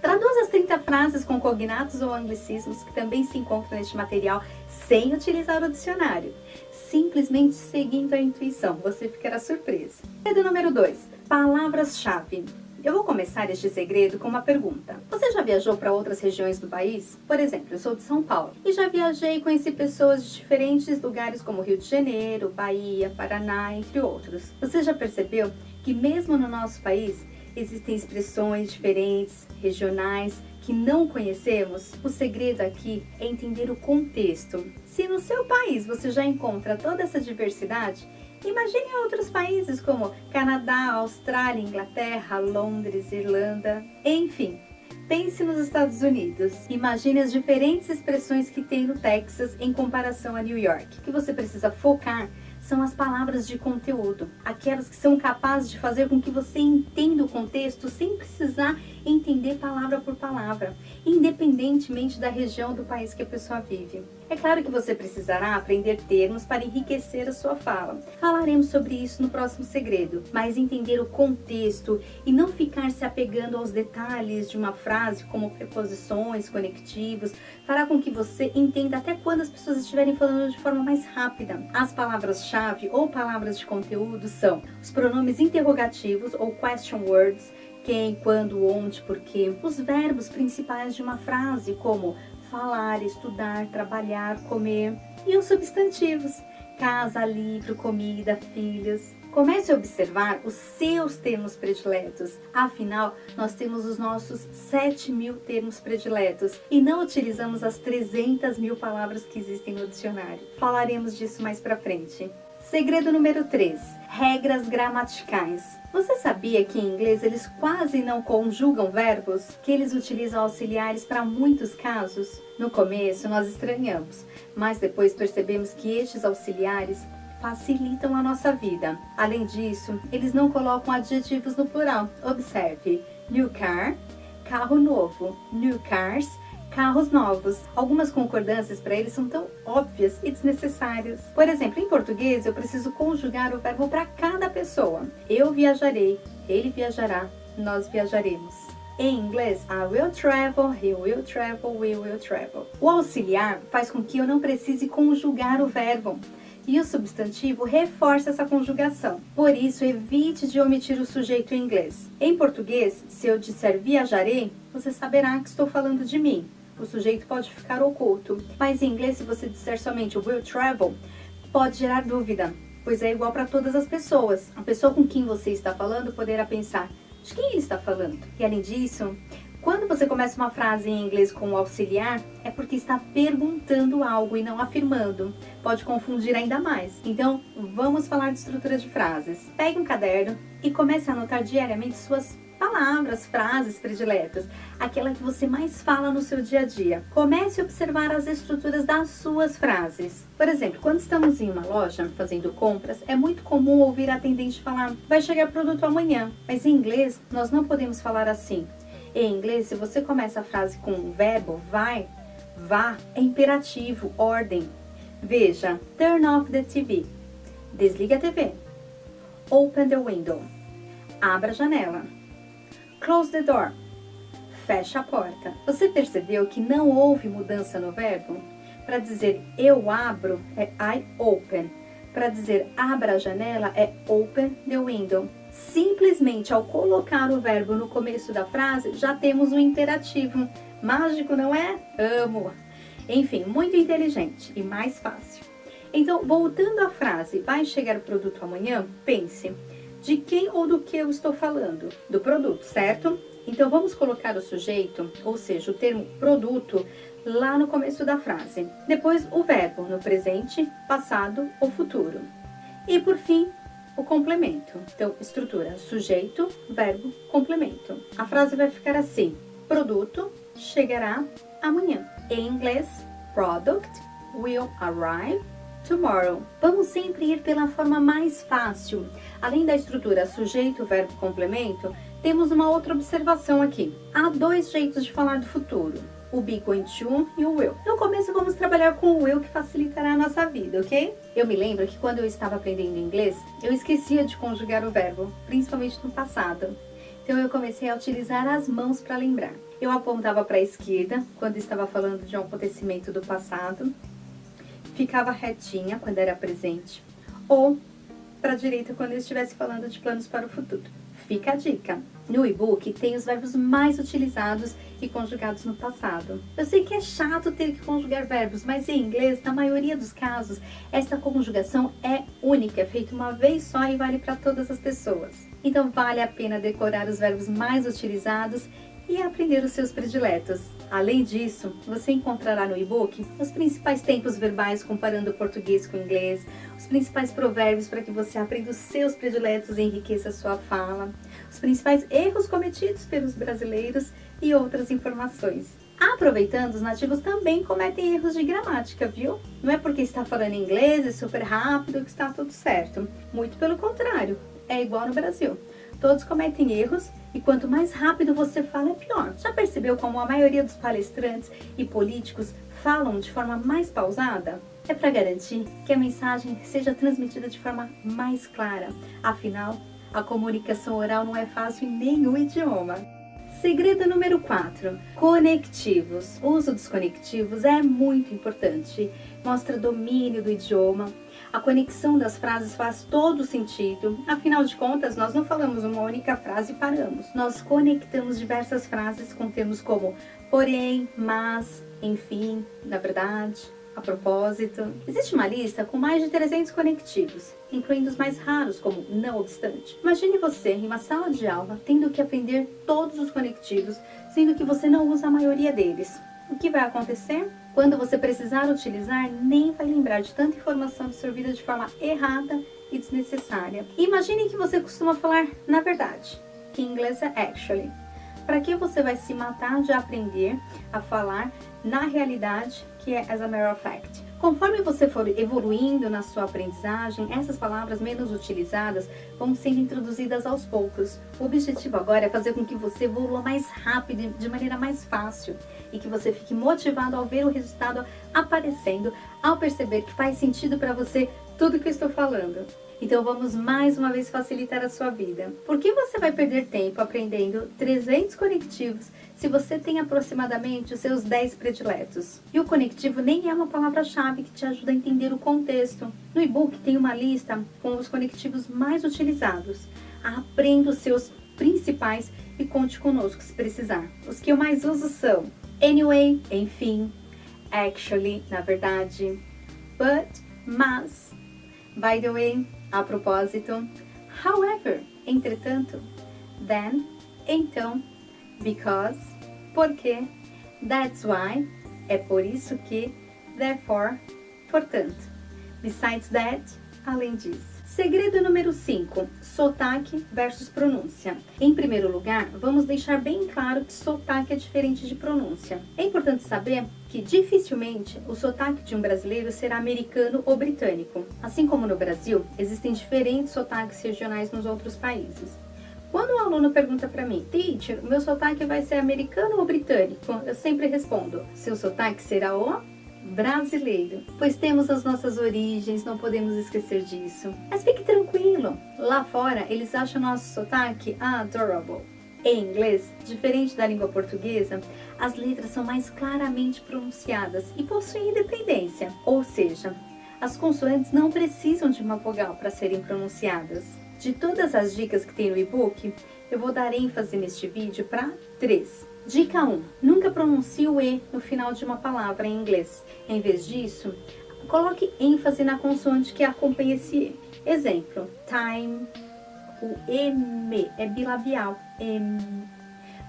Traduza as 30 frases com cognatos ou anglicismos que também se encontram neste material sem utilizar o dicionário, simplesmente seguindo a intuição, você ficará surpreso. Segredo número 2, palavras-chave. Eu vou começar este segredo com uma pergunta. Você já viajou para outras regiões do país? Por exemplo, eu sou de São Paulo e já viajei e conheci pessoas de diferentes lugares como Rio de Janeiro, Bahia, Paraná, entre outros. Você já percebeu que mesmo no nosso país existem expressões diferentes, regionais, que não conhecemos? O segredo aqui é entender o contexto. Se no seu país você já encontra toda essa diversidade, imagine outros países como Canadá, Austrália, Inglaterra, Londres, Irlanda, enfim. Pense nos Estados Unidos. Imagine as diferentes expressões que tem no Texas em comparação a New York. O que você precisa focar são as palavras de conteúdo, aquelas que são capazes de fazer com que você entenda o contexto sem precisar entender palavra por palavra, independentemente da região do país que a pessoa vive. É claro que você precisará aprender termos para enriquecer a sua fala. Falaremos sobre isso no próximo segredo, mas entender o contexto e não ficar se apegando aos detalhes de uma frase, como preposições, conectivos, fará com que você entenda até quando as pessoas estiverem falando de forma mais rápida. As palavras-chave ou palavras de conteúdo são os pronomes interrogativos ou question words, quem, quando, onde, porquê, os verbos principais de uma frase, como falar, estudar, trabalhar, comer, e os substantivos, casa, livro, comida, filhos. Comece a observar os seus termos prediletos. Afinal, nós temos os nossos 7.000 termos prediletos e não utilizamos as 300.000 palavras que existem no dicionário. Falaremos disso mais pra frente. Segredo número 3. Regras gramaticais. Você sabia que em inglês eles quase não conjugam verbos? Que eles utilizam auxiliares para muitos casos? No começo nós estranhamos, mas depois percebemos que estes auxiliares facilitam a nossa vida. Além disso, eles não colocam adjetivos no plural. Observe: new car, carro novo; new cars, carros novos. Algumas concordâncias para eles são tão óbvias e desnecessárias. Por exemplo, em português eu preciso conjugar o verbo para cada pessoa. Eu viajarei, ele viajará, nós viajaremos. Em inglês, I will travel, he will travel, we will travel. O auxiliar faz com que eu não precise conjugar o verbo, e o substantivo reforça essa conjugação. Por isso, evite de omitir o sujeito em inglês. Em português, se eu disser viajarei, você saberá que estou falando de mim. O sujeito pode ficar oculto. Mas em inglês, se você disser somente will travel, pode gerar dúvida, pois é igual para todas as pessoas. A pessoa com quem você está falando poderá pensar: de quem ele está falando? E além disso, quando você começa uma frase em inglês com o auxiliar, é porque está perguntando algo e não afirmando. Pode confundir ainda mais. Então, vamos falar de estrutura de frases. Pegue um caderno e comece a anotar diariamente suas palavras, frases prediletas, aquela que você mais fala no seu dia a dia. Comece a observar as estruturas das suas frases. Por exemplo, quando estamos em uma loja fazendo compras, é muito comum ouvir a atendente falar: vai chegar produto amanhã. Mas em inglês, nós não podemos falar assim. Em inglês, se você começa a frase com o verbo vai, vá, é imperativo, ordem. Veja: turn off the TV, desliga a TV. Open the window, abra a janela. Close the door, fecha a porta. Você percebeu que não houve mudança no verbo? Para dizer eu abro é I open. Para dizer abra a janela é open the window. Simplesmente ao colocar o verbo no começo da frase, já temos um imperativo. Mágico, não é? Amo! Enfim, muito inteligente e mais fácil. Então, voltando à frase, vai chegar o produto amanhã? Pense: de quem ou do que eu estou falando? Do produto, certo? Então, vamos colocar o sujeito, ou seja, o termo produto, lá no começo da frase. Depois, o verbo no presente, passado ou futuro. E, por fim, o complemento. Então, estrutura: sujeito, verbo, complemento. A frase vai ficar assim: produto chegará amanhã. Em inglês, product will arrive tomorrow. Vamos sempre ir pela forma mais fácil. Além da estrutura sujeito, verbo, complemento, temos uma outra observação aqui. Há dois jeitos de falar do futuro: o be going to e o will. No começo vamos trabalhar com o will, que facilitará a nossa vida, ok? Eu me lembro que quando eu estava aprendendo inglês, eu esquecia de conjugar o verbo, principalmente no passado. Então eu comecei a utilizar as mãos para lembrar. Eu apontava para a esquerda quando estava falando de um acontecimento do passado, ficava retinha quando era presente, ou para a direita quando eu estivesse falando de planos para o futuro. Fica a dica. No e-book tem os verbos mais utilizados e conjugados no passado. Eu sei que é chato ter que conjugar verbos, mas em inglês, na maioria dos casos, esta conjugação é única, é feita uma vez só e vale para todas as pessoas. Então vale a pena decorar os verbos mais utilizados e aprender os seus prediletos. Além disso, você encontrará no e-book os principais tempos verbais comparando o português com o inglês, os principais provérbios para que você aprenda os seus prediletos e enriqueça a sua fala, os principais erros cometidos pelos brasileiros e outras informações. Aproveitando, os nativos também cometem erros de gramática, viu? Não é porque está falando inglês e super rápido que está tudo certo. Muito pelo contrário, é igual no Brasil. Todos cometem erros e quanto mais rápido você fala, é pior. Já percebeu como a maioria dos palestrantes e políticos falam de forma mais pausada? É para garantir que a mensagem seja transmitida de forma mais clara. Afinal, a comunicação oral não é fácil em nenhum idioma. Segredo número 4. Conectivos. O uso dos conectivos é muito importante. Mostra domínio do idioma. A conexão das frases faz todo sentido. Afinal de contas, nós não falamos uma única frase e paramos. Nós conectamos diversas frases com termos como porém, mas, enfim, na verdade, a propósito. Existe uma lista com mais de 300 conectivos, incluindo os mais raros, como não obstante. Imagine você em uma sala de aula tendo que aprender todos os conectivos, sendo que você não usa a maioria deles. O que vai acontecer? Quando você precisar utilizar, nem vai lembrar de tanta informação absorvida de forma errada e desnecessária. Imagine que você costuma falar na verdade, que em inglês é actually. Para que você vai se matar de aprender a falar na realidade, que é as a matter of fact? Conforme você for evoluindo na sua aprendizagem, essas palavras menos utilizadas vão sendo introduzidas aos poucos. O objetivo agora é fazer com que você evolua mais rápido, de maneira mais fácil, e que você fique motivado ao ver o resultado aparecendo, ao perceber que faz sentido para você tudo que eu estou falando. Então vamos mais uma vez facilitar a sua vida. Por que você vai perder tempo aprendendo 300 conectivos se você tem aproximadamente os seus 10 prediletos? E o conectivo nem é uma palavra-chave que te ajuda a entender o contexto. No e-book tem uma lista com os conectivos mais utilizados. Aprenda os seus principais e conte conosco se precisar. Os que eu mais uso são anyway, enfim, actually, na verdade, but, mas, by the way, a propósito, however, entretanto, then, então, because, porque, that's why, é por isso que, therefore, portanto, besides that, além disso. Segredo número 5, sotaque versus pronúncia. Em primeiro lugar, vamos deixar bem claro que sotaque é diferente de pronúncia. É importante saber que dificilmente o sotaque de um brasileiro será americano ou britânico. Assim como no Brasil, existem diferentes sotaques regionais nos outros países. Quando um aluno pergunta para mim, teacher, o meu sotaque vai ser americano ou britânico? Eu sempre respondo, seu sotaque será o brasileiro, pois temos as nossas origens, não podemos esquecer disso. Mas fique tranquilo, lá fora eles acham nosso sotaque adorable. Em inglês, diferente da língua portuguesa, as letras são mais claramente pronunciadas e possuem independência, ou seja, as consoantes não precisam de uma vogal para serem pronunciadas. De todas as dicas que tem no e-book, eu vou dar ênfase neste vídeo para 3. Dica 1. Nunca pronuncie o E no final de uma palavra em inglês. Em vez disso, coloque ênfase na consoante que acompanha esse E. Exemplo, time, o M é bilabial. M,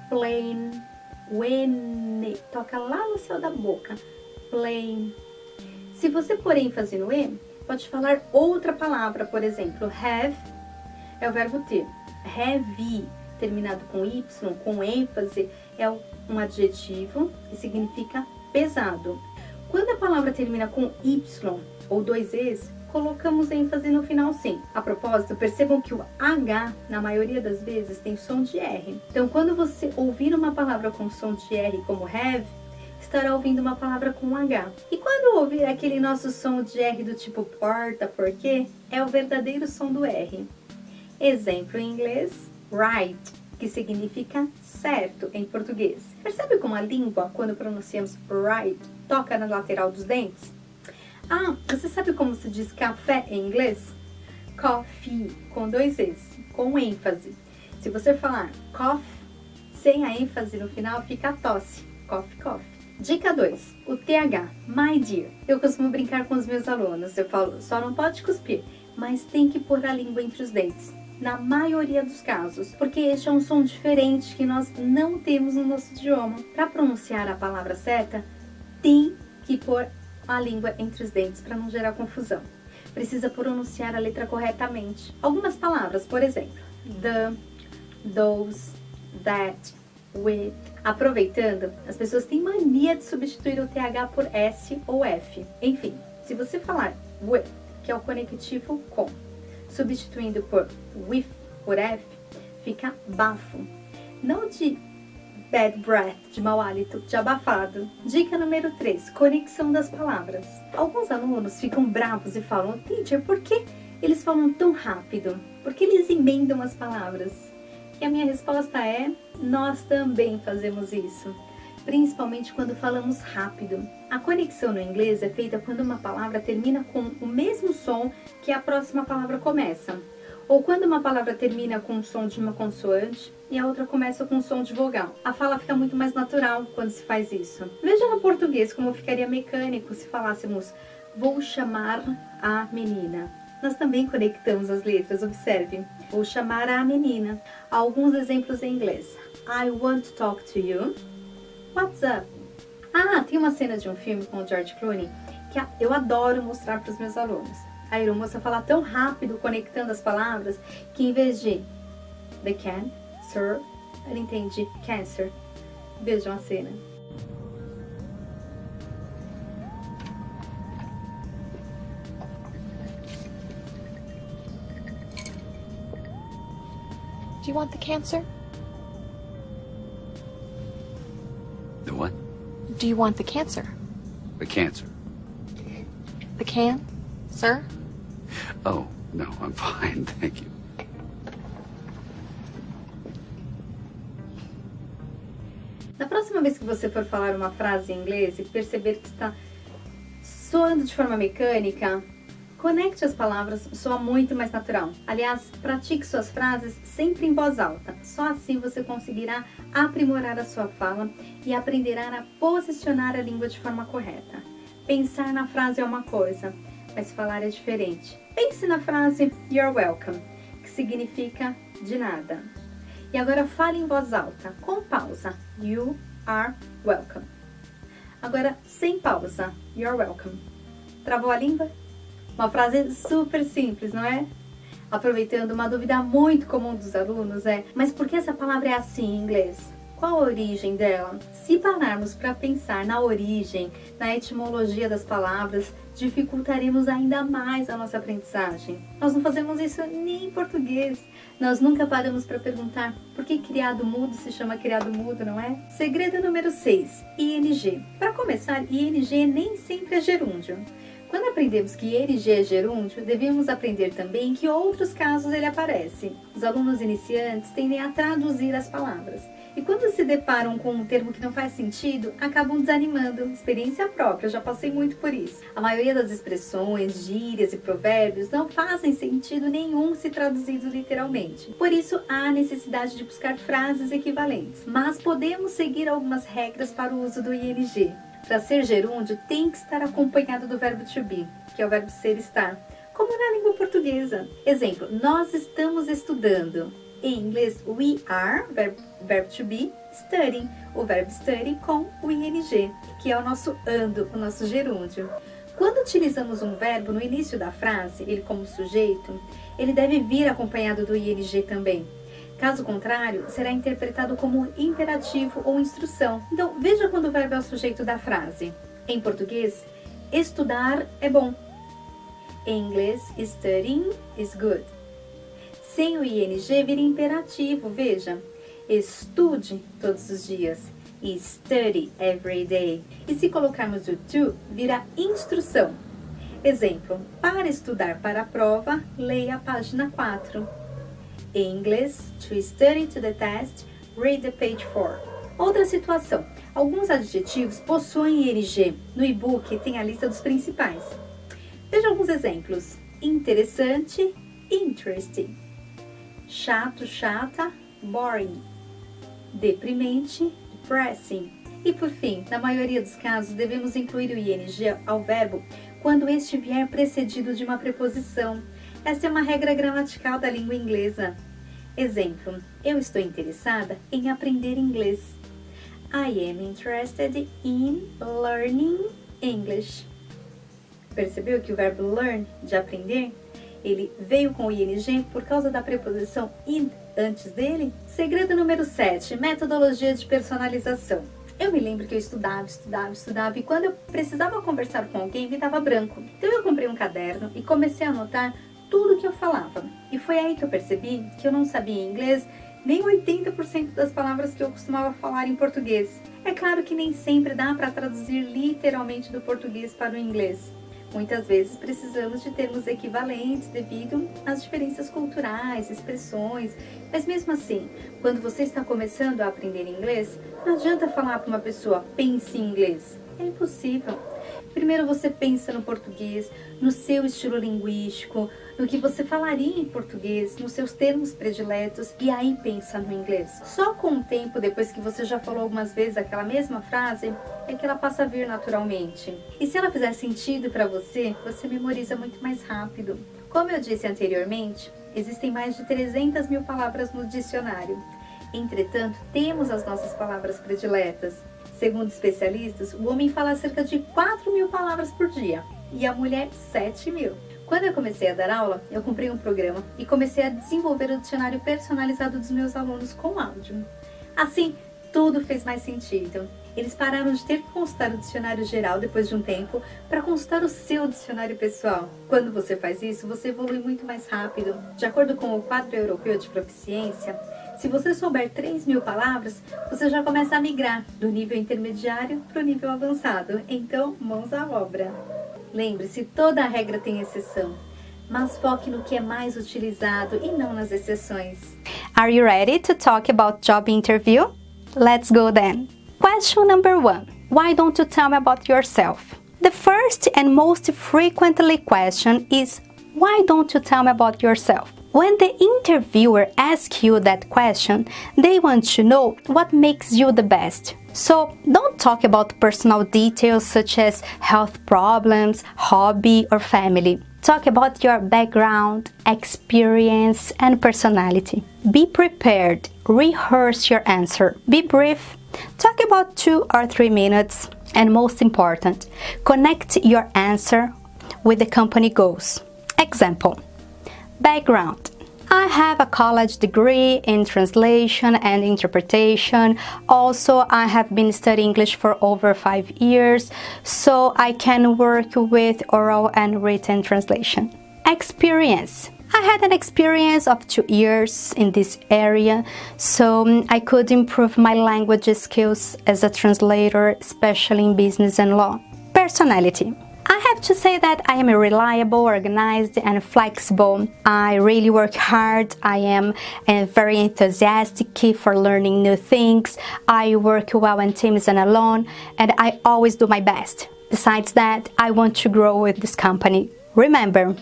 plane, o N toca lá no céu da boca. Plane. Se você pôr ênfase no E, pode falar outra palavra, por exemplo, have é o verbo ter. Heavy, terminado com Y, com ênfase, é um adjetivo e significa pesado. Quando a palavra termina com Y ou 2 Es, colocamos ênfase no final sim. A propósito, percebam que o H, na maioria das vezes, tem som de R. Então, quando você ouvir uma palavra com som de R, como have, estará ouvindo uma palavra com H. E quando ouvir aquele nosso som de R do tipo porta, porquê, é o verdadeiro som do R. Exemplo em inglês, right, que significa certo em português. Percebe como a língua, quando pronunciamos right, toca na lateral dos dentes? Ah, você sabe como se diz café em inglês? Coffee, com 2 Es, com ênfase. Se você falar cough, sem a ênfase no final, fica tosse. Cough, cough. Dica 2. O TH, my dear. Eu costumo brincar com os meus alunos. Eu falo, só não pode cuspir, mas tem que pôr a língua entre os dentes. Na maioria dos casos, porque este é um som diferente que nós não temos no nosso idioma. Para pronunciar a palavra certa, tem que pôr a língua entre os dentes para não gerar confusão. Precisa pronunciar a letra corretamente. Algumas palavras, por exemplo, the, those, that, with. Aproveitando, as pessoas têm mania de substituir o TH por S ou F. Enfim, se você falar with, que é o conectivo com, substituindo por with, por F, fica bafo. Não de bad breath, de mau hálito, de abafado. Dica número 3, conexão das palavras. Alguns alunos ficam bravos e falam, teacher, por que eles falam tão rápido? Por que eles emendam as palavras? E a minha resposta é, nós também fazemos isso. Principalmente quando falamos rápido. A conexão no inglês é feita quando uma palavra termina com o mesmo som que a próxima palavra começa. Ou quando uma palavra termina com o som de uma consoante e a outra começa com o som de vogal. A fala fica muito mais natural quando se faz isso. Veja no português como ficaria mecânico se falássemos vou chamar a menina. Nós também conectamos as letras, observe. Vou chamar a menina. Alguns exemplos em inglês. I want to talk to you. What's up? Ah, tem uma cena de um filme com o George Clooney que eu adoro mostrar para os meus alunos. A aeromoça fala tão rápido, conectando as palavras, que em vez de the can, sir, ela entende cancer. Vejam a cena. Do you want the cancer? The what? Do you want the cancer? The cancer. The can, sir? Oh, no, I'm fine, thank you. Na próxima vez que você for falar uma frase em inglês e perceber que está soando de forma mecânica, conecte as palavras, soa muito mais natural. Aliás, pratique suas frases sempre em voz alta. Só assim você conseguirá aprimorar a sua fala e aprenderá a posicionar a língua de forma correta. Pensar na frase é uma coisa, mas falar é diferente. Pense na frase You're welcome, que significa de nada. E agora fale em voz alta, com pausa. You are welcome. Agora, sem pausa. You're welcome. Travou a língua? Uma frase super simples, não é? Aproveitando, uma dúvida muito comum dos alunos é: mas por que essa palavra é assim em inglês? Qual a origem dela? Se pararmos para pensar na origem, na etimologia das palavras, dificultaremos ainda mais a nossa aprendizagem. Nós não fazemos isso nem em português. Nós nunca paramos para perguntar por que criado mudo se chama criado mudo, não é? Segredo número 6, ING. Para começar, ING nem sempre é gerúndio. Quando aprendemos que ING é gerúndio, devemos aprender também que em outros casos ele aparece. Os alunos iniciantes tendem a traduzir as palavras. E quando se deparam com um termo que não faz sentido, acabam desanimando. Experiência própria, eu já passei muito por isso. A maioria das expressões, gírias e provérbios não fazem sentido nenhum se traduzidos literalmente. Por isso, há necessidade de buscar frases equivalentes. Mas podemos seguir algumas regras para o uso do ING. Para ser gerúndio, tem que estar acompanhado do verbo to be, que é o verbo ser estar, como na língua portuguesa. Exemplo, nós estamos estudando. Em inglês, we are, verbo to be, studying, o verbo study com o ing, que é o nosso ando, o nosso gerúndio. Quando utilizamos um verbo no início da frase, ele como sujeito, ele deve vir acompanhado do ing também. Caso contrário, será interpretado como imperativo ou instrução. Então, veja quando o verbo é o sujeito da frase. Em português, estudar é bom. Em inglês, studying is good. Sem o ing, vira imperativo, veja. Estude todos os dias. E study every day. E se colocarmos o to, vira instrução. Exemplo, para estudar para a prova, leia a página 4. Em inglês, to study to the test, read the page 4. Outra situação, alguns adjetivos possuem ing. No e-book tem a lista dos principais. Veja alguns exemplos. Interessante, interesting. Chato, chata, boring. Deprimente, depressing. E por fim, na maioria dos casos, devemos incluir o ing ao verbo quando este vier precedido de uma preposição. Esta é uma regra gramatical da língua inglesa. Exemplo, eu estou interessada em aprender inglês. I am interested in learning English. Percebeu que o verbo learn, de aprender, ele veio com o ing por causa da preposição in antes dele? Segredo número 7, metodologia de personalização. Eu me lembro que eu estudava e quando eu precisava conversar com alguém me dava branco. Então eu comprei um caderno e comecei a anotar tudo o que eu falava. E foi aí que eu percebi que eu não sabia inglês nem 80% das palavras que eu costumava falar em português. É claro que nem sempre dá para traduzir literalmente do português para o inglês. Muitas vezes precisamos de termos equivalentes devido às diferenças culturais, expressões, mas mesmo assim, quando você está começando a aprender inglês, não adianta falar para uma pessoa, pense em inglês. É impossível. Primeiro você pensa no português, no seu estilo linguístico, no que você falaria em português, nos seus termos prediletos e aí pensa no inglês. Só com o tempo, depois que você já falou algumas vezes aquela mesma frase, é que ela passa a vir naturalmente. E se ela fizer sentido para você, você memoriza muito mais rápido. Como eu disse anteriormente, existem mais de 300 mil palavras no dicionário. Entretanto, temos as nossas palavras prediletas. Segundo especialistas, o homem fala cerca de 4.000 palavras por dia e a mulher 7.000. Quando eu comecei a dar aula, eu comprei um programa e comecei a desenvolver o dicionário personalizado dos meus alunos com áudio. Assim, tudo fez mais sentido. Eles pararam de ter que consultar o dicionário geral depois de um tempo para consultar o seu dicionário pessoal. Quando você faz isso, você evolui muito mais rápido. De acordo com o quadro europeu de proficiência, se você souber 3.000 palavras, você já começa a migrar do nível intermediário para o nível avançado. Então, mãos à obra. Lembre-se, toda regra tem exceção, mas foque no que é mais utilizado e não nas exceções. Are you ready to talk about job interview? Let's go then. Question number 1. Why don't you tell me about yourself? The first and most frequently question is, why don't you tell me about yourself? When the interviewer asks you that question, they want to know what makes you the best. So don't talk about personal details such as health problems, hobby, or family. Talk about your background, experience, and personality. Be prepared. Rehearse your answer. Be brief. Talk about 2 or 3 minutes. And most important, connect your answer with the company goals. Example. Background. I have a college degree in translation and interpretation. Also, I have been studying English for over 5 years, so I can work with oral and written translation. Experience. I had an experience of 2 years in this area, so I could improve my language skills as a translator, especially in business and law. Personality. I have to say that I am reliable, organized, and flexible. I really work hard. I am very enthusiastic for learning new things. I work well in teams and alone, and I always do my best. Besides that, I want to grow with this company. Remember,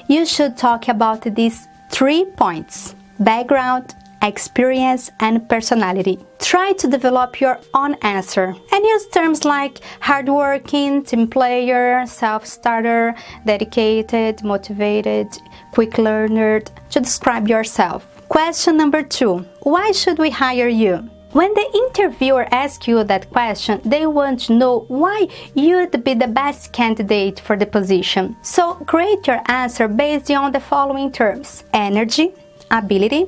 you should talk about these 3 points: background, experience, and personality. Try to develop your own answer and use terms like hardworking, team player, self-starter, dedicated, motivated, quick learner to describe yourself. Question number 2. Why should we hire you? When the interviewer asks you that question, they want to know why you'd be the best candidate for the position. So create your answer based on the following terms: energy, ability,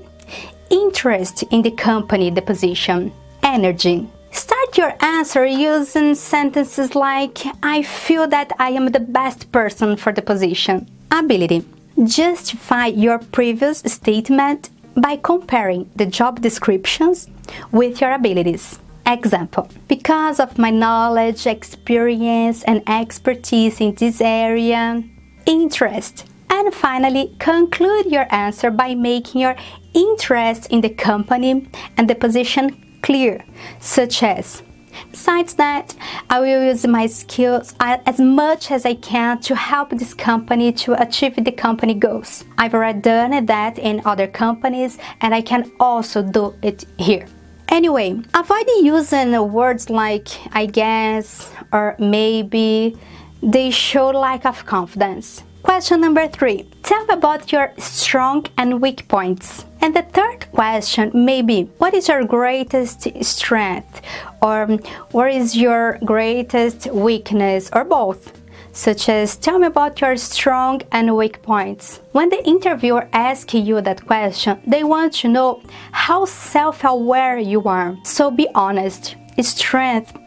interest in the company, the position. Energy. Start your answer using sentences like, I feel that I am the best person for the position. Ability. Justify your previous statement by comparing the job descriptions with your abilities. Example. Because of my knowledge, experience, and expertise in this area. Interest. And finally, conclude your answer by making your interest in the company and the position clear, such as, besides that, I will use my skills as much as I can to help this company to achieve the company goals. I've already done that in other companies and I can also do it here. Anyway, avoid using words like I guess or maybe. They show lack of confidence. Question number 3. Tell me about your strong and weak points. And the third question may be, what is your greatest strength? Or what is your greatest weakness? Or both. Such as, tell me about your strong and weak points. When the interviewer asks you that question, they want to know how self-aware you are. So be honest. Strength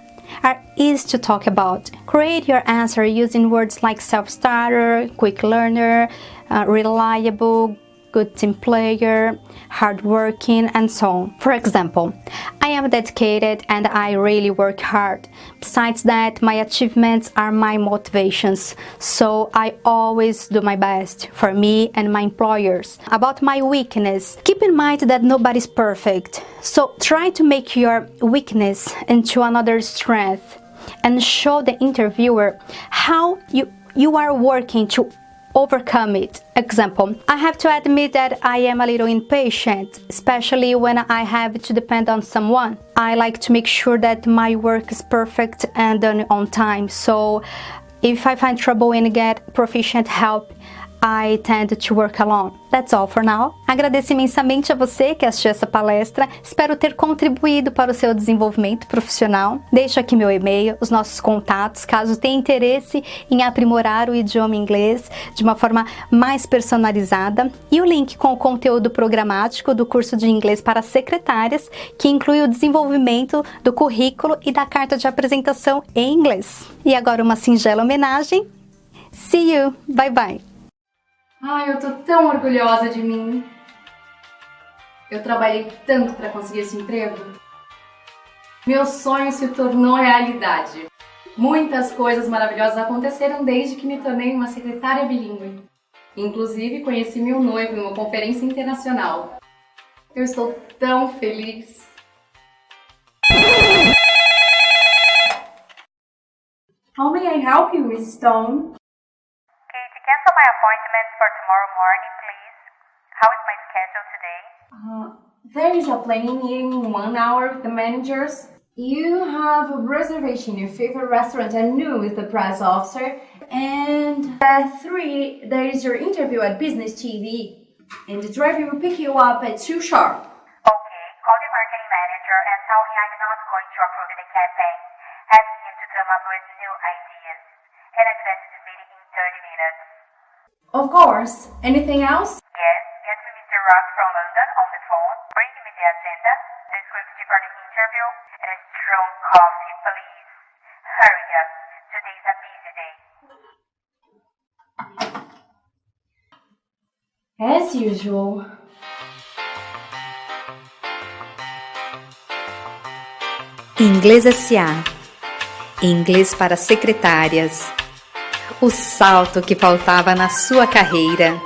are easy to talk about. Create your answer using words like self-starter, quick learner, reliable, good team player, hardworking, and so on. For example, I am dedicated and I really work hard. Besides that, my achievements are my motivations, so I always do my best for me and my employers. About my weakness, keep in mind that nobody's perfect, so try to make your weakness into another strength and show the interviewer how you are working to overcome it. Example, I have to admit that I am a little impatient, especially when I have to depend on someone. I like to make sure that my work is perfect and done on time, so if I find trouble and get proficient help, I tend to work alone. That's all for now. Agradeço imensamente a você que assistiu essa palestra. Espero ter contribuído para o seu desenvolvimento profissional. Deixo aqui meu e-mail, os nossos contatos, caso tenha interesse em aprimorar o idioma inglês de uma forma mais personalizada, e o link com o conteúdo programático do curso de inglês para secretárias, que inclui o desenvolvimento do currículo e da carta de apresentação em inglês. E agora uma singela homenagem. See you! Bye bye! Ai, eu tô tão orgulhosa de mim. Eu trabalhei tanto para conseguir esse emprego. Meu sonho se tornou realidade. Muitas coisas maravilhosas aconteceram desde que me tornei uma secretária bilíngue. Inclusive, conheci meu noivo em uma conferência internacional. Eu estou tão feliz. How may I help you, Miss Stone? Cancel my appointment for tomorrow morning, please. How is my schedule today? There is a planning meeting in 1 hour with the managers. You have a reservation in your favorite restaurant at noon with the press officer. And at 3, there is your interview at Business TV. And the driver will pick you up at 2 sharp. Okay, call the marketing manager and tell him I'm not going to approve the campaign. Ask him to come up with new ideas. And advance this meeting in 30 minutes. Of course. Anything else? Yes, get me Mr. Ross from London on the phone. Bring me the agenda, the script for the interview, and a strong coffee, please. Hurry up. Today's a busy day. As usual. Inglês S.A. Inglês para secretárias. O salto que faltava na sua carreira.